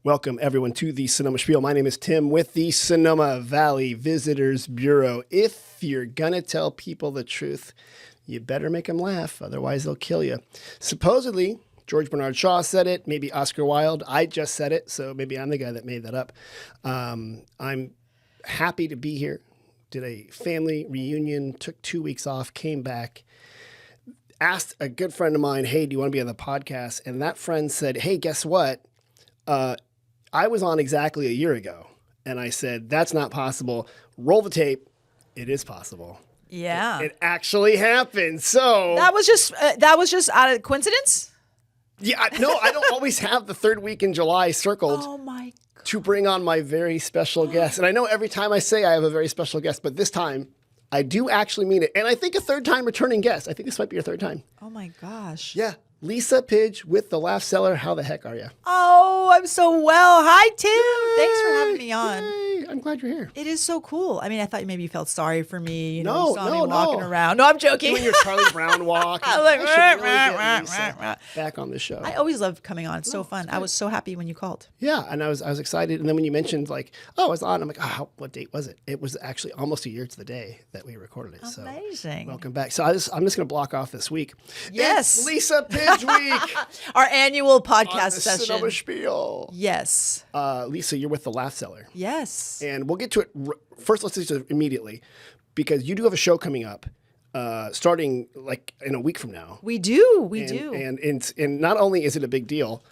Welcome, everyone, to the Sonoma Spiel. My name is Tim with the Sonoma Valley Visitors Bureau. If you're going to tell people the truth, you better make them laugh. Otherwise, they'll kill you. Supposedly, George Bernard Shaw said it. Maybe Oscar Wilde. I just said it, so maybe I'm the guy that made that up. I'm happy to be here. Did a family reunion, took 2 weeks off, came back, asked a good friend of mine, hey, do you want to be on the podcast? And that friend said, hey, guess what? I was on exactly a year ago. And I said, that's not possible. Roll the tape. It is possible. Yeah. It actually happened. So that was just out of coincidence? Yeah, no, I don't always have the third week in July circled. Oh my God. To bring on my very special guest. And I know every time I say I have a very special guest, but this time I do actually mean it. And I think a third time returning guest. I think this might be your third time. Oh my gosh. Yeah. Lisa Pidge with the Laugh Cellar. How the heck are you? Oh, I'm so well. Hi, Tim. Yay. Thanks for having me on. Yay. I'm glad you're here. It is so cool. I mean, I thought maybe you felt sorry for me. You No, saw me walking around. No, I'm joking. Doing your Charlie Brown walk. I was like, back on the show. I always love coming on. It's so fun. I was so happy when you called. Yeah, and I was excited. And then when you mentioned like, oh, I was on, I'm like, what date was it? It was actually almost a year to the day that we recorded it. Amazing. So welcome back. So I'm just going to block off this week. Yes. It's Lisa Pidge week. Our annual podcast on the session. Sonoma Spiel. Yes. Lisa, you're with the Laugh Cellar. Yes. And we'll get to it. First, let's do it immediately because you do have a show coming up starting like in a week from now. We do. We do. And not only is it a big deal,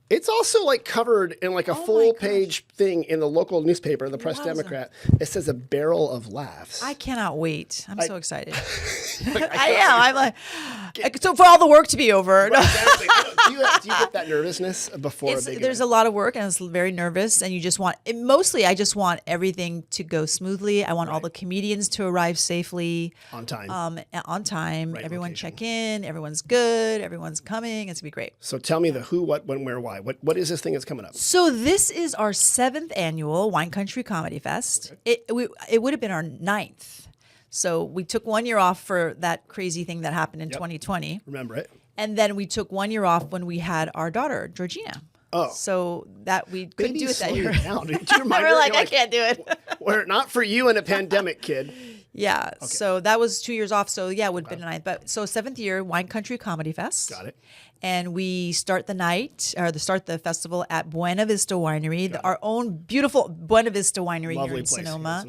it's also like covered in like a full page thing in the local newspaper, the Press Democrat. It says a barrel of laughs. I cannot wait. I'm so excited. I am. I'm like, so for all the work to be over. Right, exactly. Do you get that nervousness before a big There's a lot of work and it's very nervous and you just want, mostly I just want everything to go smoothly. I want all the comedians to arrive safely. On time. On time. Right everyone location. check in. Everyone's good. Everyone's coming. It's going to be great. So tell me the who, what, when, where, why. What is this thing that's coming up? So this is our 7th annual Wine Country Comedy Fest. Okay. It would have been our 9th. So we took 1 year off for that crazy thing that happened in 2020. Remember it. And then we took 1 year off when we had our daughter, Georgina. Oh. So that we couldn't do it that year. Down. Do you remind We're like, I can't do it. We're not for you in a pandemic, kid. Yeah. Okay. So that was 2 years off. So yeah, it would have been a 9th. But so 7th year, Wine Country Comedy Fest. Got it. And we start the festival at Buena Vista Winery, our own beautiful Buena Vista Winery here in Sonoma,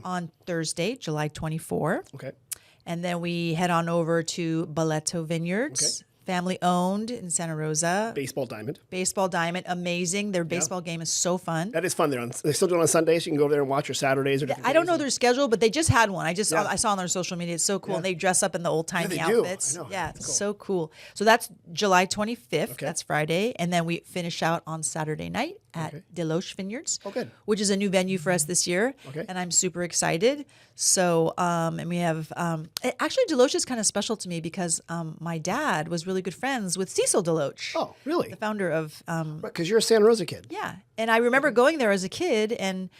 on Thursday, July 24. Okay. And then we head on over to Boleto Vineyards, family owned in Santa Rosa. Baseball Diamond, amazing. Their baseball game is so fun. That is fun. They still do it on Sundays. You can go over there and watch, or Saturdays, or different I don't know their schedule, but they just had one. I saw on their social media. It's so cool. Yeah. And they dress up in the old timey outfits. I know. Yeah, it's cool. So cool. So that's July 25th. Okay. That's Friday. And then we finish out on Saturday night at Deloche Vineyards, which is a new venue for us this year. Okay. And I'm super excited. So, and we have, actually Deloche is kind of special to me because my dad was really good friends with Cecil Deloche. Oh, really? The founder of... Because you're a Santa Rosa kid. Yeah. And I remember going there as a kid and...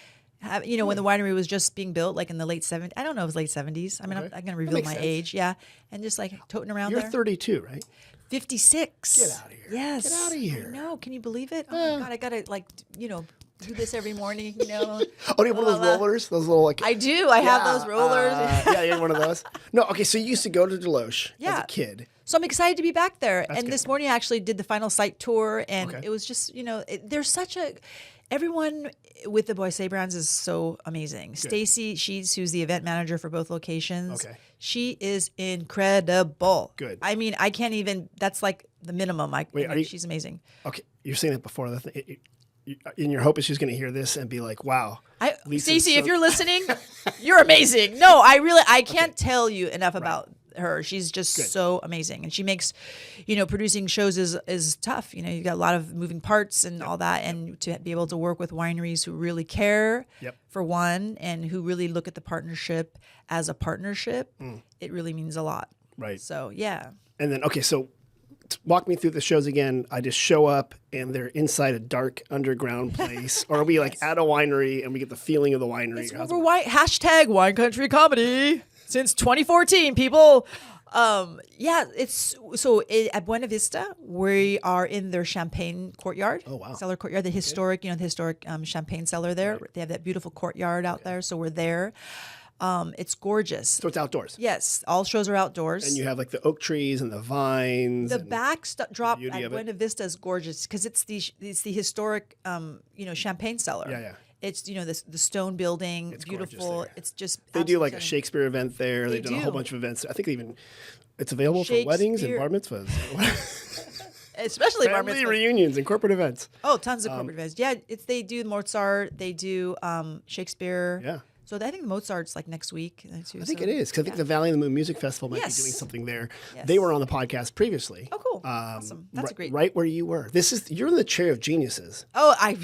when the winery was just being built, like in the late 70s. I don't know if it was late 70s. I mean, I'm going to reveal my age. Yeah. And just like toting around You're there. 32, right? 56. Get out of here. Yes. Get out of here. No, can you believe it? Oh my God, I got to do this every morning, Oh, do you have one of those rollers? Those little like... I do. I have those rollers. Yeah, you have one of those? No, okay, so you used to go to Deloche as a kid. So I'm excited to be back there. That's and good. This morning I actually did the final site tour and it was just, there's such a... Everyone with the Boise Brands is so amazing. Stacy Sheets, who's the event manager for both locations, she is incredible. Good. I mean, I can't even, that's like the minimum. She's amazing. Okay, you're saying that before. In your hope is she's going to hear this and be like, wow. Stacey, if you're listening, you're amazing. No, I can't tell you enough about her. She's just so amazing. And she makes, producing shows is tough. You got a lot of moving parts and all that. And to be able to work with wineries who really care for one and who really look at the partnership as a partnership, it really means a lot. Right. So, yeah. And then, so walk me through the shows again. I just show up and they're inside a dark underground place, or are we like at a winery and we get the feeling of the winery? It's over hashtag Wine Country Comedy since 2014, people. Yeah, it's at Buena Vista. We are in their champagne courtyard. Oh, wow. Cellar courtyard, the historic, the historic champagne cellar there. Right. They have that beautiful courtyard out there, so we're there. It's gorgeous. So it's outdoors. Yes, all shows are outdoors. And you have like the oak trees and the vines. The and backdrop beauty at of it. Buena Vista is gorgeous because it's the historic champagne cellar. Yeah. It's the stone building, It's gorgeous beautiful. there. It's just They do like absolutely a stunning. Shakespeare event there. They've done a whole do. bunch of events. I think it's available for weddings and Shakespeare- bar mitzvahs. especially bar Family mitzvahs. reunions and corporate events. Oh, tons of corporate events. Yeah, they do Mozart, they do Shakespeare. Yeah. So I think Mozart's like next week. Too, I think it is because I think the Valley of the Moon Music Festival might Yes. be doing something there. Yes. They were on the podcast previously. Oh, cool. Awesome. That's a great. Right where you were. You're in the chair of geniuses. Oh, I'm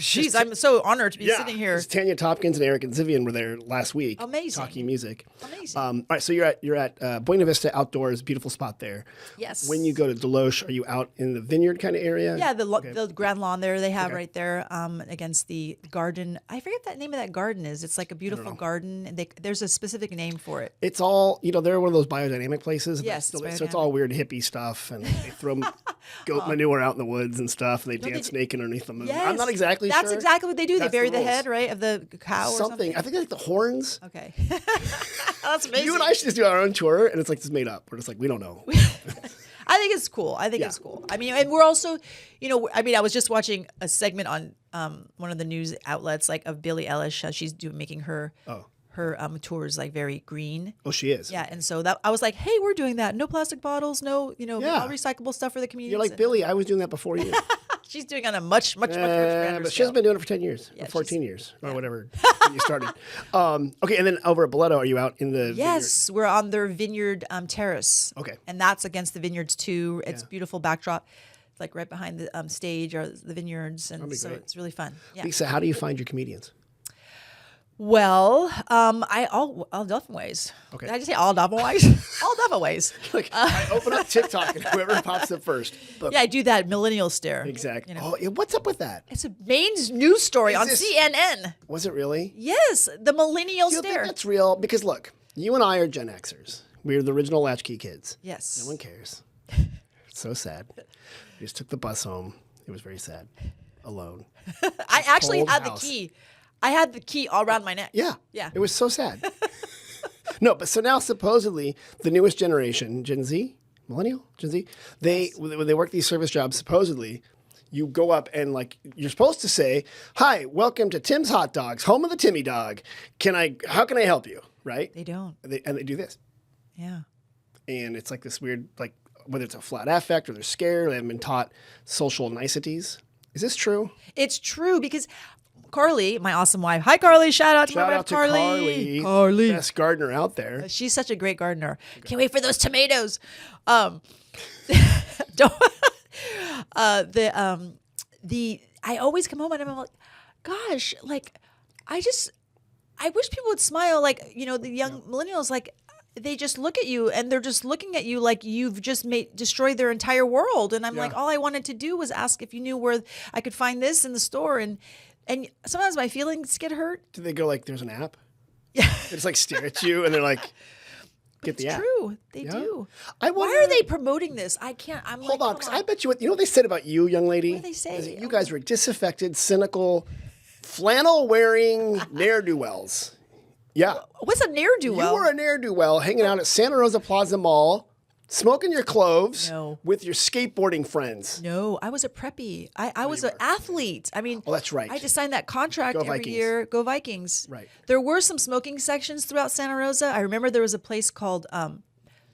so honored to be sitting here. 'Cause Tanya Tompkins and Eric and Zivian were there last week. Amazing. Talking music. Amazing. All right, so you're at Buena Vista Outdoors, beautiful spot there. Yes. When you go to Deloche, are you out in the vineyard kind of area? Yeah, the grand lawn there they have right there against the garden. I forget what the name of that garden is. It's like a beautiful garden. And there's a specific name for it. It's all, they're one of those biodynamic places. But Yes, so it's it's all weird hippie stuff, and they throw goat manure out in the woods and stuff, and they dance naked underneath the moon. Yes. I'm not exactly That's sure. exactly what they do. That's they bury the the rules. head, right, of the cow or something. I think they like the horns. Okay. That's amazing. You and I should just do our own tour, and it's like just made up. We're just like, we don't know. I think it's cool. It's cool. I mean, and we're also, I was just watching a segment on one of the news outlets, like of Billie Eilish, how she's making her tours like very green. Oh, she is. Yeah, and so that I was like, hey, we're doing that. No plastic bottles. No, all recyclable stuff for the community. You're like, Billy, I was doing that before you. She's doing it on a much grander But she scale. hasn't been doing it for 10 years, or 14 years, or whatever when you started. Okay, and then over at Boleto, are you out in the Yes, we're on their vineyard terrace. Okay. And that's against the vineyards too. It's beautiful backdrop. It's like right behind the stage are the vineyards, and so great. it's really fun. Yeah. Lisa, how do you find your comedians? Well, all different ways. Okay. Did I just say all different ways? All different ways. Like, I open up TikTok and whoever pops up first. But Yeah, I do that millennial stare. exactly. You know. Oh, yeah, what's up with that? It's a main news story on this- CNN. Was it really? Yes, the millennial Do you think stare. that's real? Because look, you and I are Gen Xers. We're the original latchkey kids. Yes. No one cares. It's so sad. We just took the bus home. It was very sad. Alone. I actually cold had house. the key. I had the key all around my neck. Yeah. Yeah. It was so sad. No, but so now supposedly the newest generation, Gen Z, millennial, Gen Z, when they work these service jobs, supposedly you go up and like you're supposed to say, "Hi, welcome to Tim's Hot Dogs, home of the Timmy Dog. How can I help you?" Right? They don't. And they do this. Yeah. And it's like this weird, like whether it's a flat affect or they're scared, they haven't been taught social niceties. Is this true? It's true because Carly, my awesome wife. Hi, Carly. Shout out to Shout my wife, out to Carly. Carly. Best gardener out there. She's such a great gardener. Can't wait for those tomatoes. Don't, I always come home and I'm like, gosh, like, I wish people would smile. Like, the young millennials, like, they just look at you and they're just looking at you like you've just destroyed their entire world. And I'm like, all I wanted to do was ask if you knew where I could find this in the store. And sometimes my feelings get hurt. Do they go like, "There's an app"? Yeah. They just like stare at you and they're like, "Get the It's app." true. They do. I Why wonder- are they promoting this? I can't. I'm Hold like, on, come because I bet you what they said about you, young lady. What did they say? Is that you guys were disaffected, cynical, flannel-wearing ne'er-do-wells. Yeah. What's a ne'er-do-well? You were a ne'er-do-well hanging out at Santa Rosa Plaza Mall, smoking your cloves No. with your skateboarding friends. No, I was a preppy. I was an athlete. I mean, Oh, that's right. I had to sign that contract Go every Vikings. year. Go Vikings. Right. There were some smoking sections throughout Santa Rosa. I remember there was a place called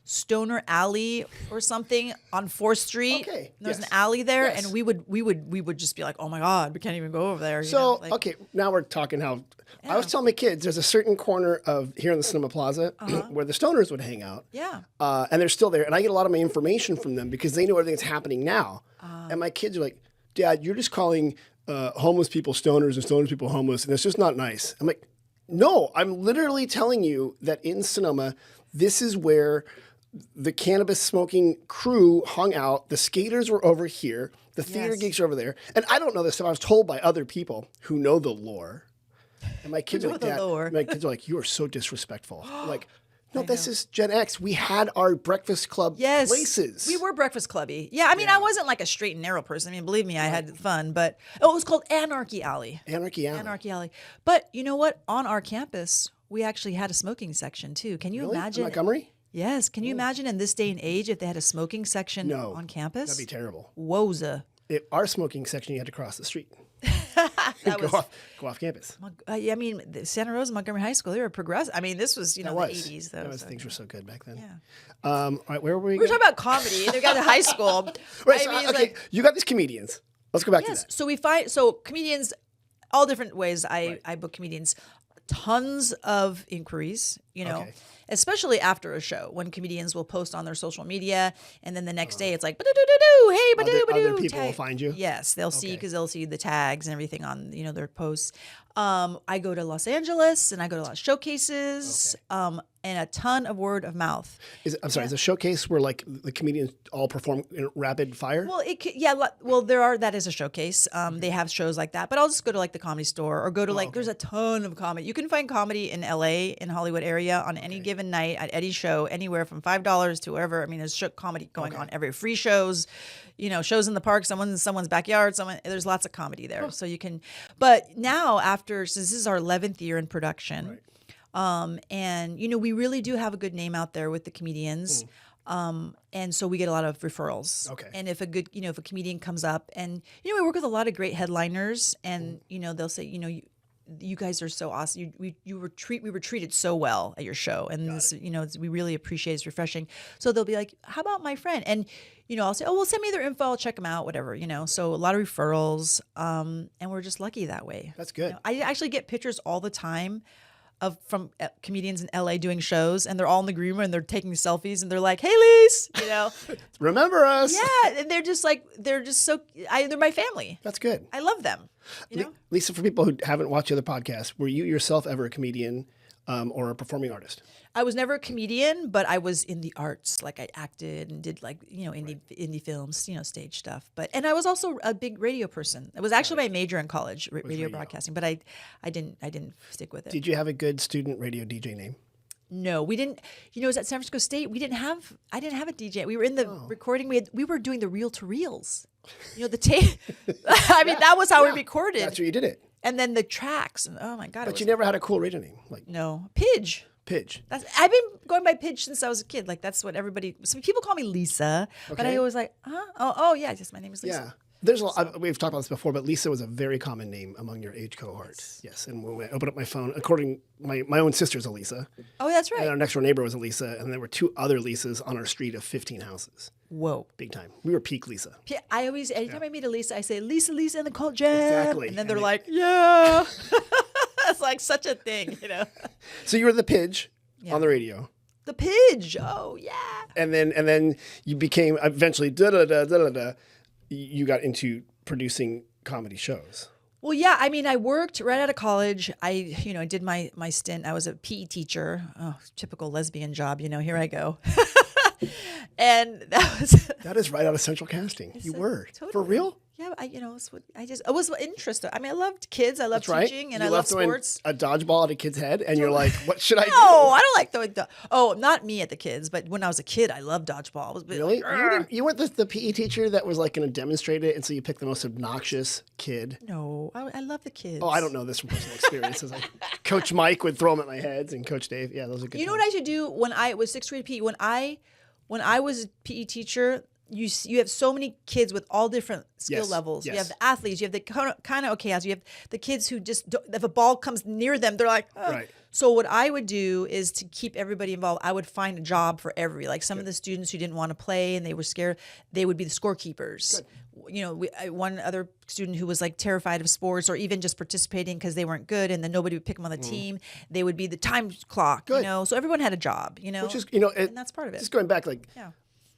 Stoner Alley or something on 4th Street. Okay, And there was yes. an alley there, Yes. and we would just be like, oh my God, we can't even go over there. So, like, okay, now we're talking how... I was telling my kids, there's a certain corner of here in the Sonoma Plaza where the stoners would hang out. Yeah. And they're still there. And I get a lot of my information from them because they know everything that's happening now. And my kids are like, "Dad, you're just calling homeless people stoners and stoners people homeless. And it's just not nice." I'm like, "No, I'm literally telling you that in Sonoma, this is where the cannabis smoking crew hung out. The skaters were over here. The theater Yes. geeks are over there. And I don't know this stuff. I was told by other people who know the lore. And my kids are know like, the "Dad," lore. my kids are like, "You are so disrespectful." I'm like, No, this is Gen X. We had our Breakfast Club places. We were Breakfast Clubby. Yeah, I mean, I wasn't like a straight and narrow person. I mean, believe me, I had fun. But it was called Anarchy Alley. Anarchy Alley. Anarchy Alley. But you know what? On our campus, we actually had a smoking section too. Can you imagine? In Montgomery? Yes. Can you imagine in this day and age if they had a smoking section on campus? That'd be terrible. Woza. Our smoking section, you had to cross the street. Go off campus. I mean, Santa Rosa, Montgomery High School, they were progressive. I mean, this was, the 80s. Things were so good back then. Yeah. All right, where were we? We were talking about comedy. They got to high school. Right, you got these comedians. Let's go back to that. So comedians, all different ways I book comedians. Tons of inquiries, especially after a show when comedians will post on their social media, and then the next day it's like, hey, other people will find you? Yes, they'll see because they'll see the tags and everything on their posts. I go to Los Angeles and I go to a lot of showcases, and a ton of word of mouth. Is a showcase where like the comedians all perform in rapid fire? Well, that is a showcase. They have shows like that, but I'll just go to like the Comedy Store or go to there's a ton of comedy. You can find comedy in LA, in Hollywood area on any given night at Eddie's show, anywhere from $5 to wherever. I mean, there's comedy going on every free shows, shows in the park, someone's backyard, there's lots of comedy there. So you can, but now since this is our 11th year in production, and we really do have a good name out there with the comedians. And so we get a lot of referrals. Okay. And if a comedian comes up and, we work with a lot of great headliners and, they'll say, you guys are so awesome. We were treated so well at your show. And we really appreciate it. It's refreshing. So they'll be like, how about my friend? And, I'll say, well, send me their info. I'll check them out, whatever, So a lot of referrals. And we're just lucky that way. That's good. I actually get pictures all the time from comedians in LA doing shows, and they're all in the green room and they're taking selfies and they're like, "Hey, Lise," remember us? Yeah, and they're just so. They're my family. That's good. I love them. Lisa, for people who haven't watched the other podcasts, were you yourself ever a comedian or a performing artist? I was never a comedian, but I was in the arts. Like I acted and did indie films, stage stuff. And I was also a big radio person. It was actually my major in college, radio broadcasting. But I didn't stick with it. Did you have a good student radio DJ name? No, we didn't. It was at San Francisco State. I didn't have a DJ. We were in the recording. We were doing the reel to reels. The tape. I mean, that was how we recorded. That's where you did it. And then the tracks. And oh my God! But you never had a cool radio name, no, Pidge. Pidge. I've been going by Pidge since I was a kid. Like that's what everybody. Some people call me Lisa, but I always like, huh? Oh yeah, just my name is Lisa. Yeah. There's a lot, we've talked about this before, but Lisa was a very common name among your age cohort. Yes. And when I opened up my phone, my own sister's a Lisa. Oh, that's right. And our next door neighbor was a Lisa, and there were 2 other Lisas on our street of 15 houses. Whoa. Big time. We were peak Lisa. Anytime I meet a Lisa, I say, Lisa, and the Cult Jam. Exactly. And then they're like, yeah. That's like such a thing, So you were the Pidge on the radio. The Pidge. Oh, yeah. And then you became eventually you got into producing comedy shows. Well, yeah. I mean, I worked right out of college. I did my stint. I was a PE teacher. Oh, typical lesbian job. Here I go. And that is right out of Central Casting. You were totally. For real? Yeah, I was interested. I mean, I loved kids. I loved teaching, and I loved sports. A dodgeball at a kid's head, and you're like, "What should I do?" No, I don't like throwing. Not me at the kids, but when I was a kid, I loved dodgeball. Really? You weren't the PE teacher that was like going to demonstrate it, and so you picked the most obnoxious kid. No, I love the kids. Oh, I don't know this from personal experiences. Like Coach Mike would throw them at my heads, and Coach Dave. Yeah, those are good. You know what I should do when I was 6th grade PE? When I was a PE teacher. You have so many kids with all different skill levels. Yes. You have the athletes. You have the kind of okay athletes. You have the kids who just if a ball comes near them, they're like, oh. Right. So what I would do is to keep everybody involved. I would find a job for some of the students who didn't want to play and they were scared. They would be the scorekeepers. Good. One other student who was like terrified of sports or even just participating because they weren't good, and then nobody would pick them on the team. They would be the time clock. Good. So everyone had a job. Which is and that's part of it. Just going back,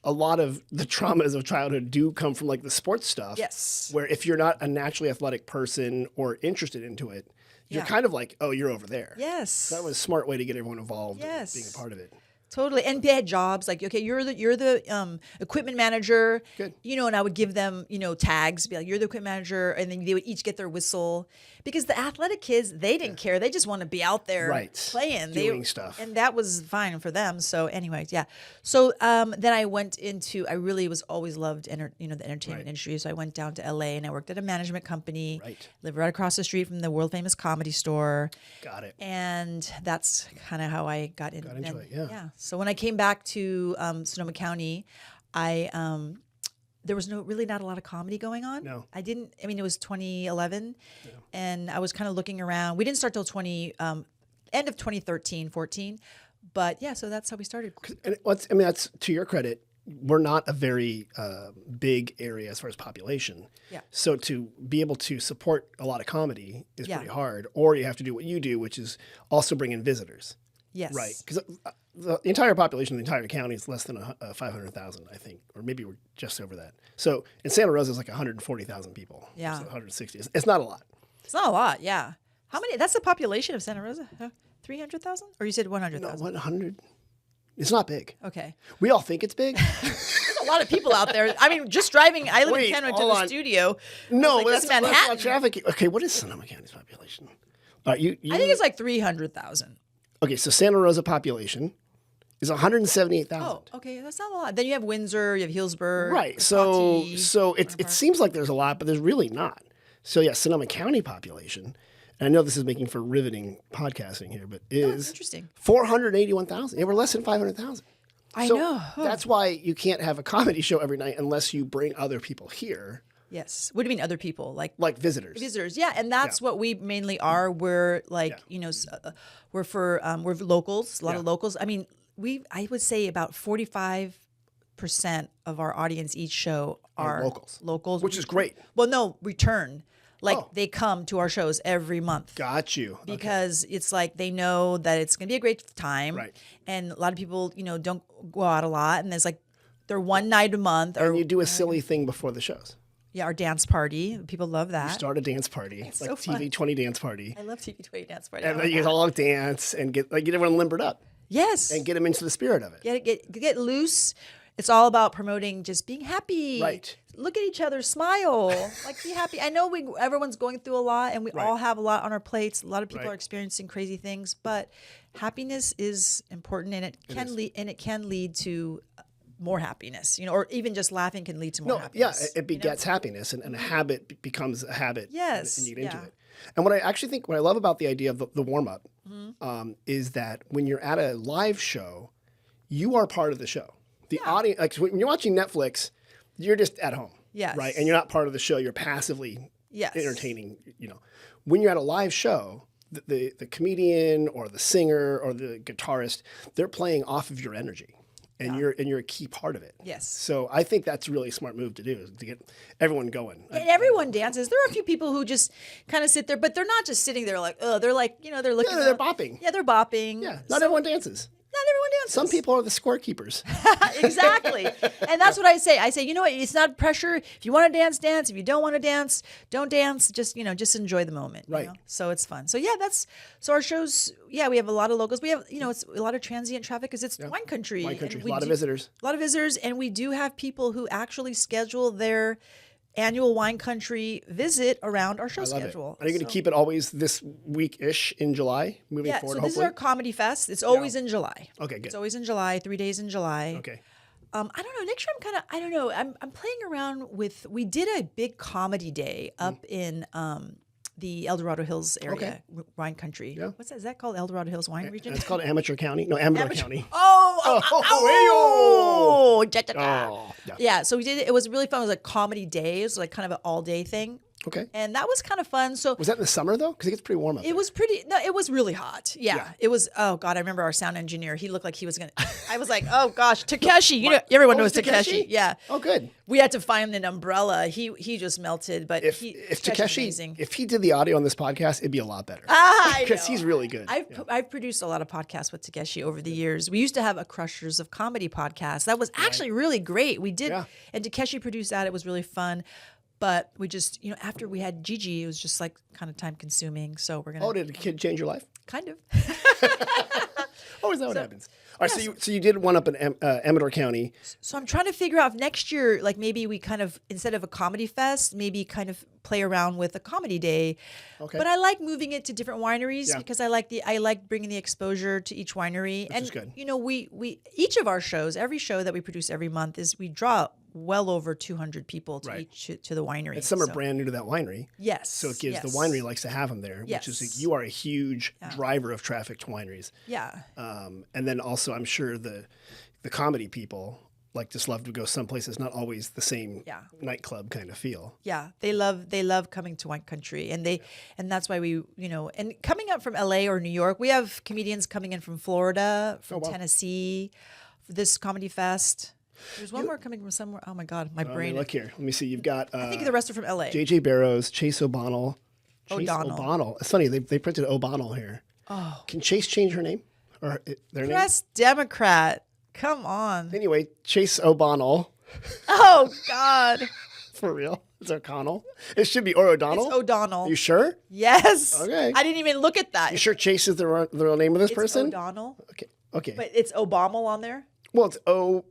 a lot of the traumas of childhood do come from the sports stuff. Yes. Where if you're not a naturally athletic person or interested into it, you're kind of like, oh, you're over there. Yes. That was a smart way to get everyone involved in being a part of it. Totally. And they had jobs like, okay, you're the equipment manager. Good. And I would give them, tags, be like, you're the equipment manager. And then they would each get their whistle. Because the athletic kids, they didn't care. They just want to be out there playing. Doing stuff. And that was fine for them. So anyways, yeah. So then I went I really was always loved, the entertainment industry. So I went down to LA and I worked at a management company. Right. Lived right across the street from the world famous Comedy Store. Got it. And that's kind of how I got into it, yeah. Yeah. So when I came back to Sonoma County, there was really not a lot of comedy going on. No. It was 2011 and I was kind of looking around. We didn't start till end of 2013, 14. But yeah, so that's how we started. And that's to your credit. We're not a very big area as far as population. Yeah. So to be able to support a lot of comedy is Yeah. pretty hard. Or you have to do what you do, which is also bring in visitors. Yes. Right. Because the entire population of the entire county is less than 500,000, I think. Or maybe we're just over that. So in Santa Rosa, it's like 140,000 people. Yeah. So 160. It's not a lot. It's not a lot, yeah. How many? That's the population of Santa Rosa? 300,000? Or you said 100,000? No, 100. It's not big. Okay. We all think it's big. There's a lot of people out there. I mean, just driving, I live in Kennewick to the studio. No, this is Manhattan. that's not traffic. Okay, what is Sonoma County's population? All right, I think it's like 300,000. Okay, so Santa Rosa population is 178,000. Oh, okay, that's not a lot. Then you have Windsor, you have Hillsburg. Right. So Patty, it seems like there's a lot, but there's really not. So yeah, Sonoma County population, and I know this is making for riveting podcasting here, but is interesting. 481,000. Yeah, we're less than 500,000. I know. That's why you can't have a comedy show every night unless you bring other people here. Yes. What do you mean other people? Like visitors. Visitors, yeah, and that's what we mainly are. We're like, we're locals, a lot of locals. I mean, I would say about 45% of our audience each show are locals, which is great. Well, no, return. They come to our shows every month. Got you. Because it's like they know that it's going to be a great time. Right. And a lot of people, don't go out a lot. And there's they're one night a month. And you do a silly thing before the shows. Yeah, our dance party. People love that. You start a dance party. It's like so TV fun. 20 dance party. I love TV 20 dance party. And then you all dance and get everyone limbered up. Yes. And get them into the spirit of it. Get loose. It's all about promoting just being happy. Right. Look at each other, smile, be happy. I know everyone's going through a lot, and we all have a lot on our plates. A lot of people are experiencing crazy things, but happiness is important, and it can lead to more happiness. Or even just laughing can lead to more happiness. Yeah, it begets happiness, and a habit becomes a habit. Yes, and you get into it. And what I love about the idea of the warm up is that when you're at a live show, you are part of the show. The audience, like when you're watching Netflix, you're just at home. Yes. Right. And you're not part of the show. You're passively entertaining, When you're at a live show, the comedian or the singer or the guitarist, they're playing off of your energy. And you're a key part of it. Yes. So I think that's really a smart move to do, is to get everyone going. And everyone dances. There are a few people who just kind of sit there, but they're not just sitting there like, oh, they're like, they're looking. Yeah, they're bopping. Yeah, they're bopping. Yeah, not everyone dances. Not everyone dances. Some people are the scorekeepers. Exactly. And that's what I say. I say, you know what? It's not pressure. If you want to dance, dance. If you don't want to dance, don't dance. Just enjoy the moment. Right. So it's fun. So so our shows, we have a lot of locals. We have, it's a lot of transient traffic because it's wine country. Wine country. And a lot of visitors. A lot of visitors. And we do have people who actually schedule their annual wine country visit around our show schedule. Are you going to keep it always this week-ish in July moving forward, so hopefully? This is our comedy fest. It's always in July. Okay, good. It's always in July, 3 days in July. Okay. I don't know. Next year I don't know. I'm playing around we did a big comedy day up in the El Dorado Hills area, wine country. Yeah. What's that? Is that called El Dorado Hills wine region? It's called Amateur County. No, Amador County. Yeah. So we did it. It was really fun. It was a comedy day. It was like kind of an all day thing. Okay. And that was kind of fun. So was that in the summer though? Because it gets pretty warm up there. It was pretty. No, it was really hot. Yeah. It was. Oh God, I remember our sound engineer. He looked like he was gonna. I was like, oh gosh, Takeshi. Everyone knows Takeshi. Yeah. Oh, good. We had to find an umbrella. He just melted. But if Takeshi, amazing. If he did the audio on this podcast, it'd be a lot better. Because he's really good. I've produced a lot of podcasts with Takeshi over the years. We used to have a Crushers of Comedy podcast. That was actually really great. We did, and Takeshi produced that. It was really fun. But we just, after we had Gigi, it was just like kind of time consuming. So we're going to. Oh, did a kid change your life? Kind of. Oh, is that what happens? All right, so you did one up in Amador County. So I'm trying to figure out if next year, like maybe we kind of, instead of a comedy fest, maybe kind of play around with a comedy day. Okay. But I like moving it to different wineries Yeah. because I like bringing the exposure to each winery. Which is good. We each of our shows, every show that we produce every month we draw well over 200 people to to the winery. And some are brand new to that winery. Yes. So it gives the winery likes to have them there, which is like, you are a huge driver of traffic to wineries. Yeah. And then also, I'm sure the comedy people just love to go someplace that's not always the same nightclub kind of feel. Yeah, they love coming to wine country, and that's why we and coming up from LA or New York, we have comedians coming in from Florida, from Tennessee, for this comedy fest. There's one more coming from somewhere. Oh my God, my brain. Look here. Let me see. You've got. I think the rest are from LA. JJ Barrows, Chase O'Bonnell. O'Donnell. It's funny they printed O'Bonnell here. Oh. Can Chase change her name or their name? Press Democrat. Come on. Anyway, Chase O'Bonnell. Oh God. For real? It's O'Connell. It should be O'Donnell. It's O'Donnell. You sure? Yes. Okay. I didn't even look at that. You sure Chase is the real name of this person? O'Donnell. Okay. But it's Obama on there. Well, it's O''Bonnell.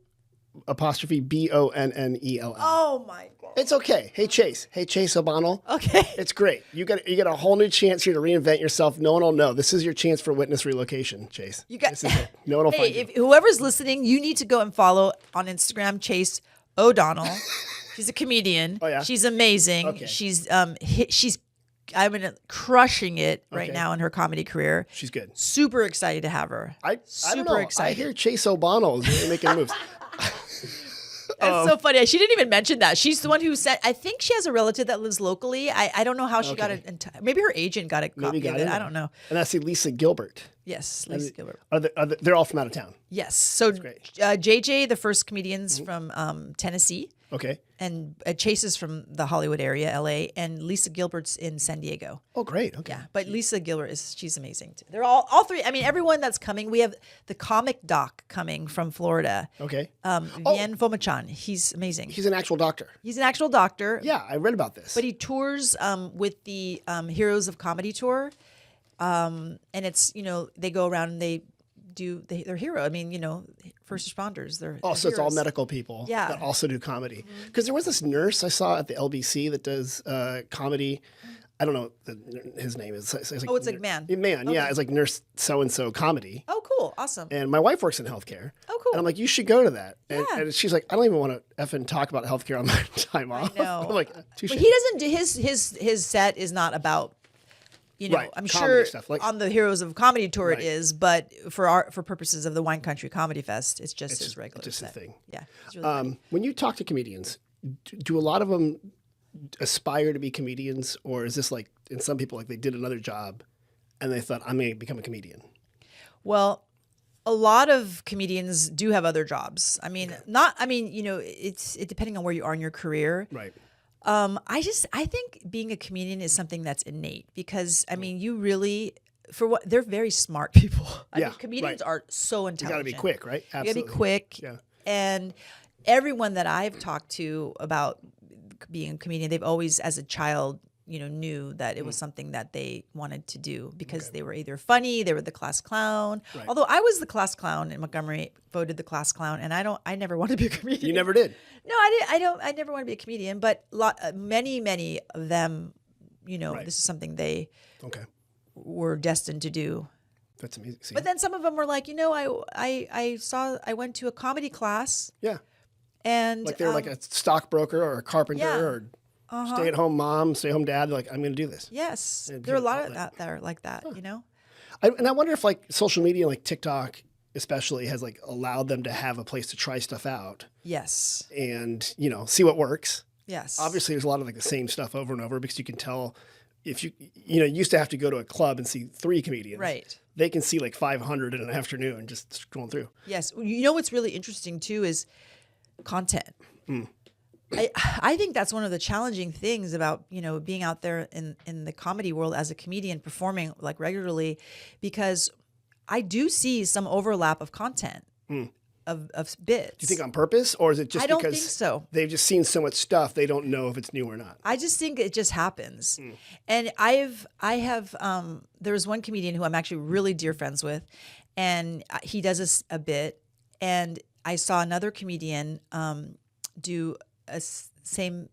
Oh my God. It's okay. Hey Chase O'Bonnell. Okay. It's great. You get a whole new chance here to reinvent yourself. No one will know. This is your chance for witness relocation, Chase. This is it. No one will find you. If whoever's listening, you need to go and follow on Instagram Chase O'Donnell. She's a comedian. Oh yeah. She's amazing. Okay. She's crushing it right now in her comedy career. She's good. Super excited to have her. I don't know. Excited. I hear Chase O'Bonnell is really making moves. That's so funny. She didn't even mention that. She's the one who said, I think she has a relative that lives locally. I don't know how she got it. Maybe her agent got a copy of it. I don't know. And that's Lisa Gilbert. Yes, Lisa Gilbert. They're all from out of town. Yes. So JJ, the first comedian's from Tennessee. Okay. And Chase is from the Hollywood area, LA, and Lisa Gilbert's in San Diego. Oh, great. Okay. Yeah, but Lisa Gilbert she's amazing too. They're all three. I mean, everyone that's coming. We have the comic doc coming from Florida. Okay. Vien Phommachanh. He's amazing. He's an actual doctor. He's an actual doctor. Yeah, I read about this. But he tours with the Heroes of Comedy tour, and it's they go around and they do they're hero. I mean, first responders. They're so it's all heroes. medical people that also do comedy. Because there was this nurse I saw at the LBC that does comedy. I don't know what his name is. It's like Man. Man, yeah. It's like Nurse So-and-so comedy. Oh, cool. Awesome. And my wife works in healthcare. Oh, cool. And I'm like, you should go to that. And she's like, I don't even want to effing talk about healthcare on my time off. I know. I'm like, touche. But he doesn't do his set is not about I'm sure stuff, on the Heroes of Comedy tour it is, but for purposes of the Wine Country Comedy Fest, it's just his regular just set. a thing. Yeah. It's really when you talk to comedians, do a lot of them aspire to be comedians, or is this like, in some people, like they did another job and they thought, I'm going to become a comedian? Well, a lot of comedians do have other jobs. I mean, it's depending on where you are in your career. Right. I think being a comedian is something that's innate because you really, they're very smart people. I mean, comedians are so intelligent. You got to be quick, right? Absolutely. You got to be quick. Yeah. And everyone that I've talked to about being a comedian, they've always, as a child, knew that it was something that they wanted to do because they were either funny, they were the class clown. Right. Although I was the class clown in Montgomery, voted the class clown, and I never wanted to be a comedian. You never did? No, I never wanted to be a comedian, but many of them, this is something they were destined to do. That's amazing. See? But then some of them were like, I went to a comedy class. Yeah. And like they're like a stockbroker or a carpenter or stay-at-home mom, stay-at-home dad. They're like, I'm going to do this. Yes. There are a lot of that that are like that, And I wonder if like social media, like TikTok especially, has like allowed them to have a place to try stuff out. Yes. And, see what works. Yes. Obviously, there's a lot of like the same stuff over and over because you can tell if you used to have to go to a club and see 3 comedians. Right. They can see like 500 in an afternoon just scrolling through. Yes. What's really interesting too is content. I think that's one of the challenging things about, being out there in the comedy world as a comedian performing like regularly, because I do see some overlap of content. bits. Do you think on purpose, or is it just I don't because think so. they've just seen so much stuff they don't know if it's new or not? I just think it just happens. And there's one comedian who I'm actually really dear friends with, and he does a bit, and I saw another comedian do the same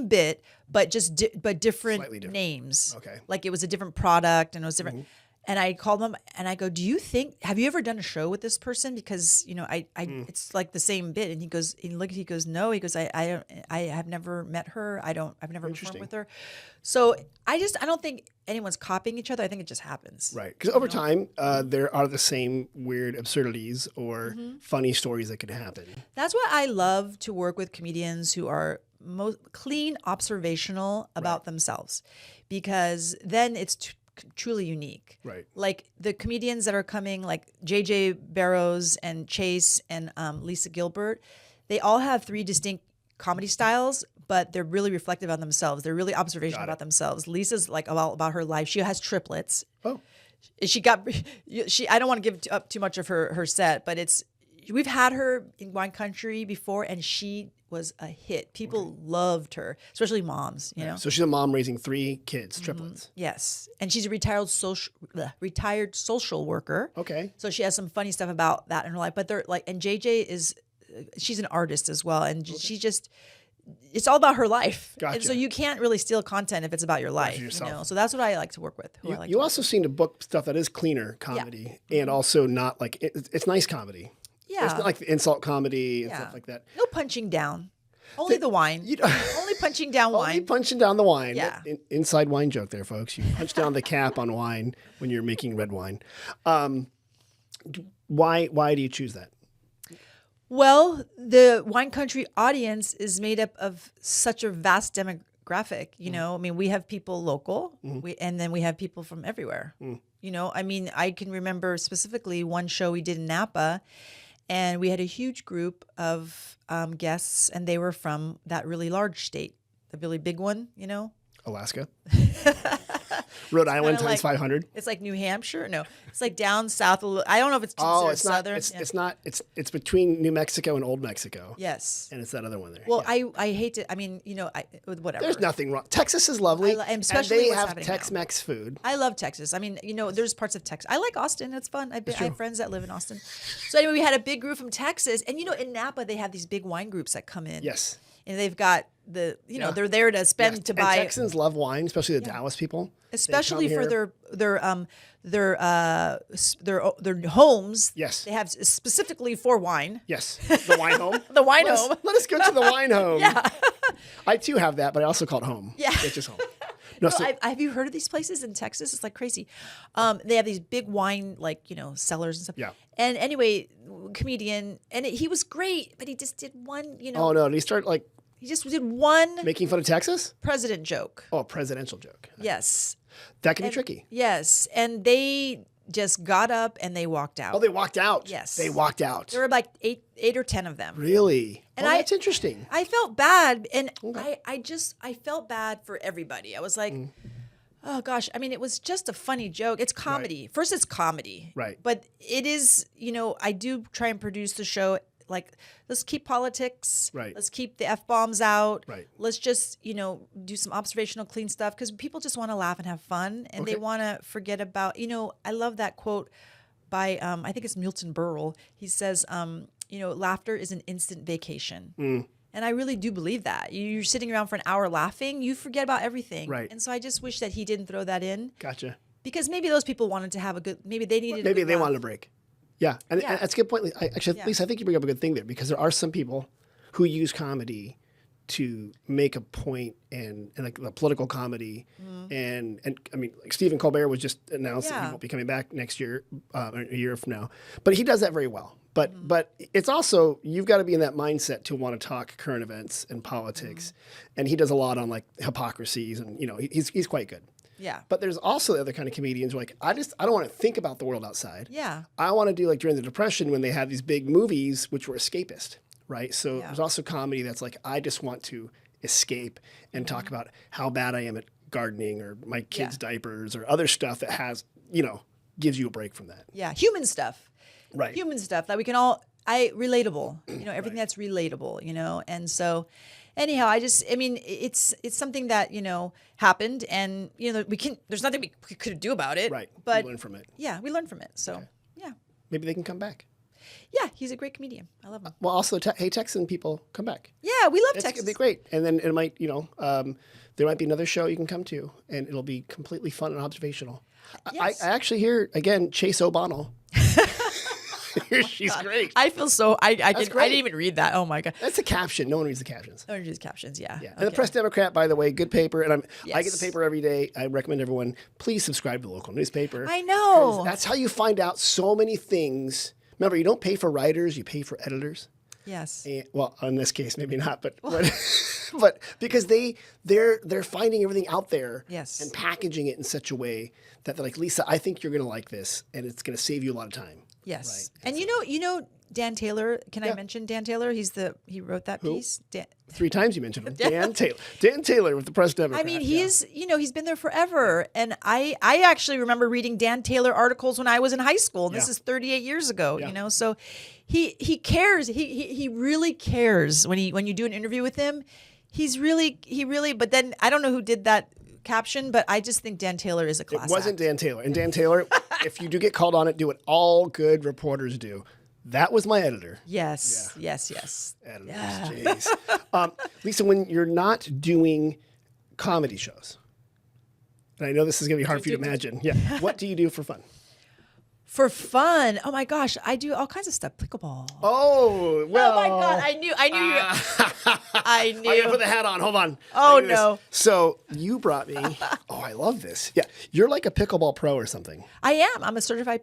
bit, but but different names. Okay. Like it was a different product and it was different. And I called him and I go, have you ever done a show with this person? Because, it's like the same bit. And he goes, no, he goes, I have never met her. I've never performed with her. So I don't think anyone's copying each other. I think it just happens. Right. Because over time, there are the same weird absurdities or funny stories that could happen. That's why I love to work with comedians who are clean, observational about themselves, because then it's truly unique. Right. Like the comedians that are coming, like JJ Barrows and Chase and Lisa Gilbert, they all have 3 distinct comedy styles, but they're really reflective on themselves. They're really observational about themselves. Lisa's like about her life. She has triplets. Oh. I don't want to give up too much of her set, but we've had her in Wine Country before, and she was a hit. People loved her, especially moms, you know. So she's a mom raising 3 kids, triplets. Yes. And she's a retired social worker. Okay. So she has some funny stuff about that in her life. But and JJ she's an artist as well. And she just, it's all about her life. Gotcha. And so you can't really steal content if it's about your life. So that's what I like to work with. You also seem to book stuff that is cleaner comedy and also not like, it's nice comedy. Yeah. It's not like the insult comedy and stuff like that. No punching down. Only the wine. Only punching down wine. Only punching down the wine. Yeah. Inside wine joke there, folks. You punch down the cap on wine when you're making red wine. Why do you choose that? Well, the Wine Country audience is made up of such a vast demographic. You know, I mean, we have people local, and then we have people from everywhere. You know, I mean, I can remember specifically one show we did in Napa, and we had a huge group of guests, and they were from that really large state, the really big one, you know? Alaska? Rhode Island times 500? It's like New Hampshire? No, it's like down south a little. I don't know if it's considered southern. It's not. It's between New Mexico and Old Mexico. Yes. And it's that other one there. Well, I hate to. I mean, you know, whatever. There's nothing wrong. Texas is lovely, and especially they what's have happening Tex-Mex food. I love Texas. I mean, you know, there's parts of Texas. I like Austin. It's fun. I have friends that live in Austin. So anyway, we had a big group from Texas, and you know, in Napa they have these big wine groups that come in. Yes. And they've got they're there to spend to buy. And Texans love wine, especially the Dallas people. Especially for their homes. Yes. They have specifically for wine. Yes. The wine home. The wine home. Let us go to the wine home. Yeah. I too have that, but I also call it home. Yeah. It's just home. No, have you heard of these places in Texas? It's like crazy. They have these big wine, cellars and stuff. Yeah. And anyway, comedian, and he was great, but he just did one, Oh no! Did he start he just did one making fun of Texas? president joke. Oh, a presidential joke. Yes. That can be tricky. Yes. And they just got up and they walked out. Oh, they walked out. Yes. They walked out. There were like eight or 10 of them. Really? And that's interesting. I felt bad. And Okay. I felt bad for everybody. I was like, oh gosh. I mean, it was just a funny joke. It's comedy. Right. First, it's comedy. Right. But it is, I do try and produce the show. Like, let's keep politics. Right. Let's keep the F-bombs out. Right. Let's just, do some observational, clean stuff, because people just want to laugh and have fun, and they want to forget about, I love that quote by, I think it's Milton Berle. He says, laughter is an instant vacation. And I really do believe that. You're sitting around for an hour laughing, you forget about everything. Right. And so I just wish that he didn't throw that in. Gotcha. Because maybe those people wanted to have maybe they needed Maybe they laugh. wanted a break. Yeah, and that's a good point. Lisa, I think you bring up a good thing there, because there are some people who use comedy to make a point, and like the political comedy, and I mean, like Stephen Colbert was just announced that he won't be coming back next year, a year from now, but he does that very well. But it's also, you've got to be in that mindset to want to talk current events and politics, and he does a lot on like hypocrisies, and he's quite good. Yeah. But there's also the other kind of comedians who are like, I don't want to think about the world outside. Yeah. I want to do like during the Depression when they had these big movies which were escapist, right? So there's also comedy that's like, I just want to escape and talk about how bad I am at gardening or my kids' diapers or other stuff that has, gives you a break from that. Yeah. Human stuff. Right. human stuff that we can all, relatable, everything that's relatable, and so anyhow, it's something that, happened and, there's nothing we could do about it. Right. But We learn from it. Yeah, we learn from it. So, yeah. Maybe they can come back. Yeah, he's a great comedian. I love him. Well, also, hey, Texan people, come back. Yeah, we love It's Texas. going to be great. And then it might, there might be another show you can come to, and it'll be completely fun and observational. Yes. I actually hear, again, Chase O'Bonnell. She's great. I feel so. I great. didn't even read that. Oh my god. That's the caption. No one reads the captions. Oh, just captions. Yeah. Yeah. And the Press Democrat, by the way, good paper. And I get Yes. the paper every day. I recommend everyone please subscribe to the local newspaper. I know. 'Cause that's how you find out so many things. Remember, you don't pay for writers; you pay for editors. Yes. And, well, in this case, maybe not, but but because they're finding everything out there, Yes. and packaging it in such a way that they're like, Lisa, I think you're going to like this, and it's going to save you a lot of time. Yes. Right. And you know Dan Taylor. Can I mention Dan Taylor? He wrote that piece. 3 times you mentioned him. Dan Taylor. Dan Taylor with the Press Democrat. I mean, he's been there forever, and I actually remember reading Dan Taylor articles when I was in high school. And this is 38 years ago. Yeah. So he cares. He really cares when you do an interview with him. He really. But then I don't know who did that caption, but I just think Dan Taylor is a class It wasn't act. Dan Taylor. And Dan Taylor, if you do get called on it, do what all good reporters do. That was my editor. Yes. Editors, jeez. Lisa, when you're not doing comedy shows, and I know this is going to be hard for you to imagine. Yeah. What do you do for fun? For fun, oh my gosh, I do all kinds of stuff. Pickleball. Oh, well. Oh my god, I knew. I I gotta put the hat on. Hold on. Oh, I do this. no. So you brought me. Oh, I love this. Yeah, you're like a pickleball pro or something. I am. I'm a certified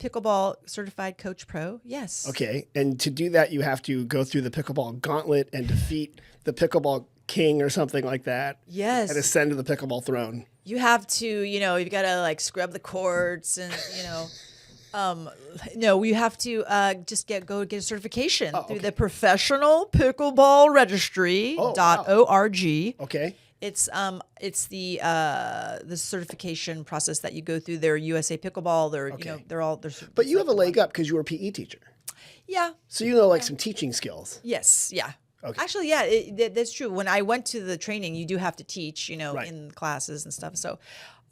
coach pro. Yes. Okay, and to do that, you have to go through the pickleball gauntlet and defeat the pickleball king or something like that. Yes. And ascend to the pickleball throne. You have to, you've got to like scrub the courts and, no, you have to just go get a certification through the Professional Pickleball Registry.org. Okay. It's the certification process that you go through. They're USA Pickleball. They're But you have a leg up because you were a PE teacher. Yeah. So you know like some teaching skills. Yes. Yeah. Okay. Actually, yeah, that's true. When I went to the training, you do have to teach, Right. in classes and stuff. So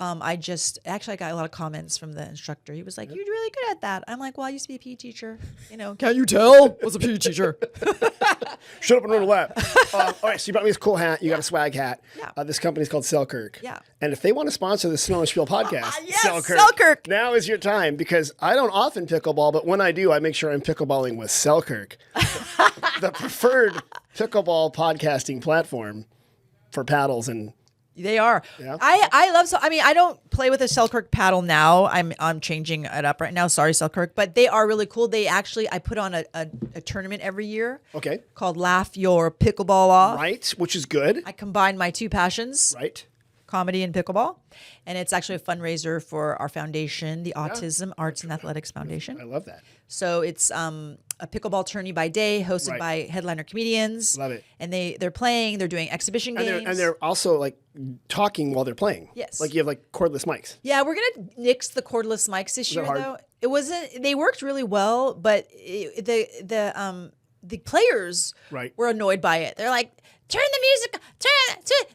I got a lot of comments from the instructor. He was like, "You're really good at that." I'm like, "Well, I used to be a PE teacher. Can you tell? I was a PE teacher." Shut up and run a lap. All right, so you brought me this cool hat. You got a swag hat. Yeah. This company's called Selkirk. Yeah. And if they want to sponsor the Sonoma Spiel podcast, yes, Selkirk. Now is your time because I don't often pickleball, but when I do, I make sure I'm pickleballing with Selkirk, the preferred pickleball podcasting platform for paddles and. They are. Yeah. I love. I don't play with a Selkirk paddle now. I'm changing it up right now. Sorry, Selkirk, but they are really cool. I put on a tournament every year. Okay. Called Laugh Your Pickleball Off. Right, which is good. I combine my two passions. Right. Comedy and pickleball, and it's actually a fundraiser for our foundation, the Autism Arts and Athletics Foundation. I love that. So it's a pickleball tourney by day, hosted by headliner comedians. Love it. And they're playing. They're doing exhibition games. And they're also like talking while they're playing. Yes. Like you have like cordless mics. Yeah, we're gonna nix the cordless mics this year, hard? though. It wasn't. They worked really well, but the players were annoyed by it. They're like, turn the music, turn.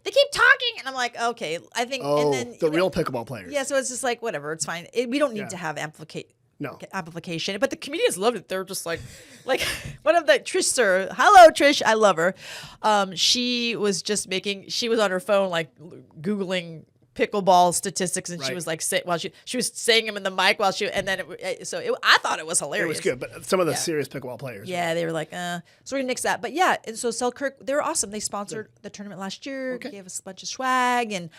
They keep talking, and I'm like, okay. I think. Oh, and then the real pickleball players. Yeah, so it's just like whatever. It's fine. We don't need to have amplification. But the comedians loved it. They're just like one of the Trish. Hello, Trish. I love her. She was on her phone like Googling pickleball statistics, and she was like she was saying them in the mic while I thought it was hilarious. It was good, but some of the serious pickleball players. Yeah, they were like, so we're gonna nix that. But yeah, and so Selkirk, they were awesome. They sponsored the tournament last year, gave us a bunch of swag and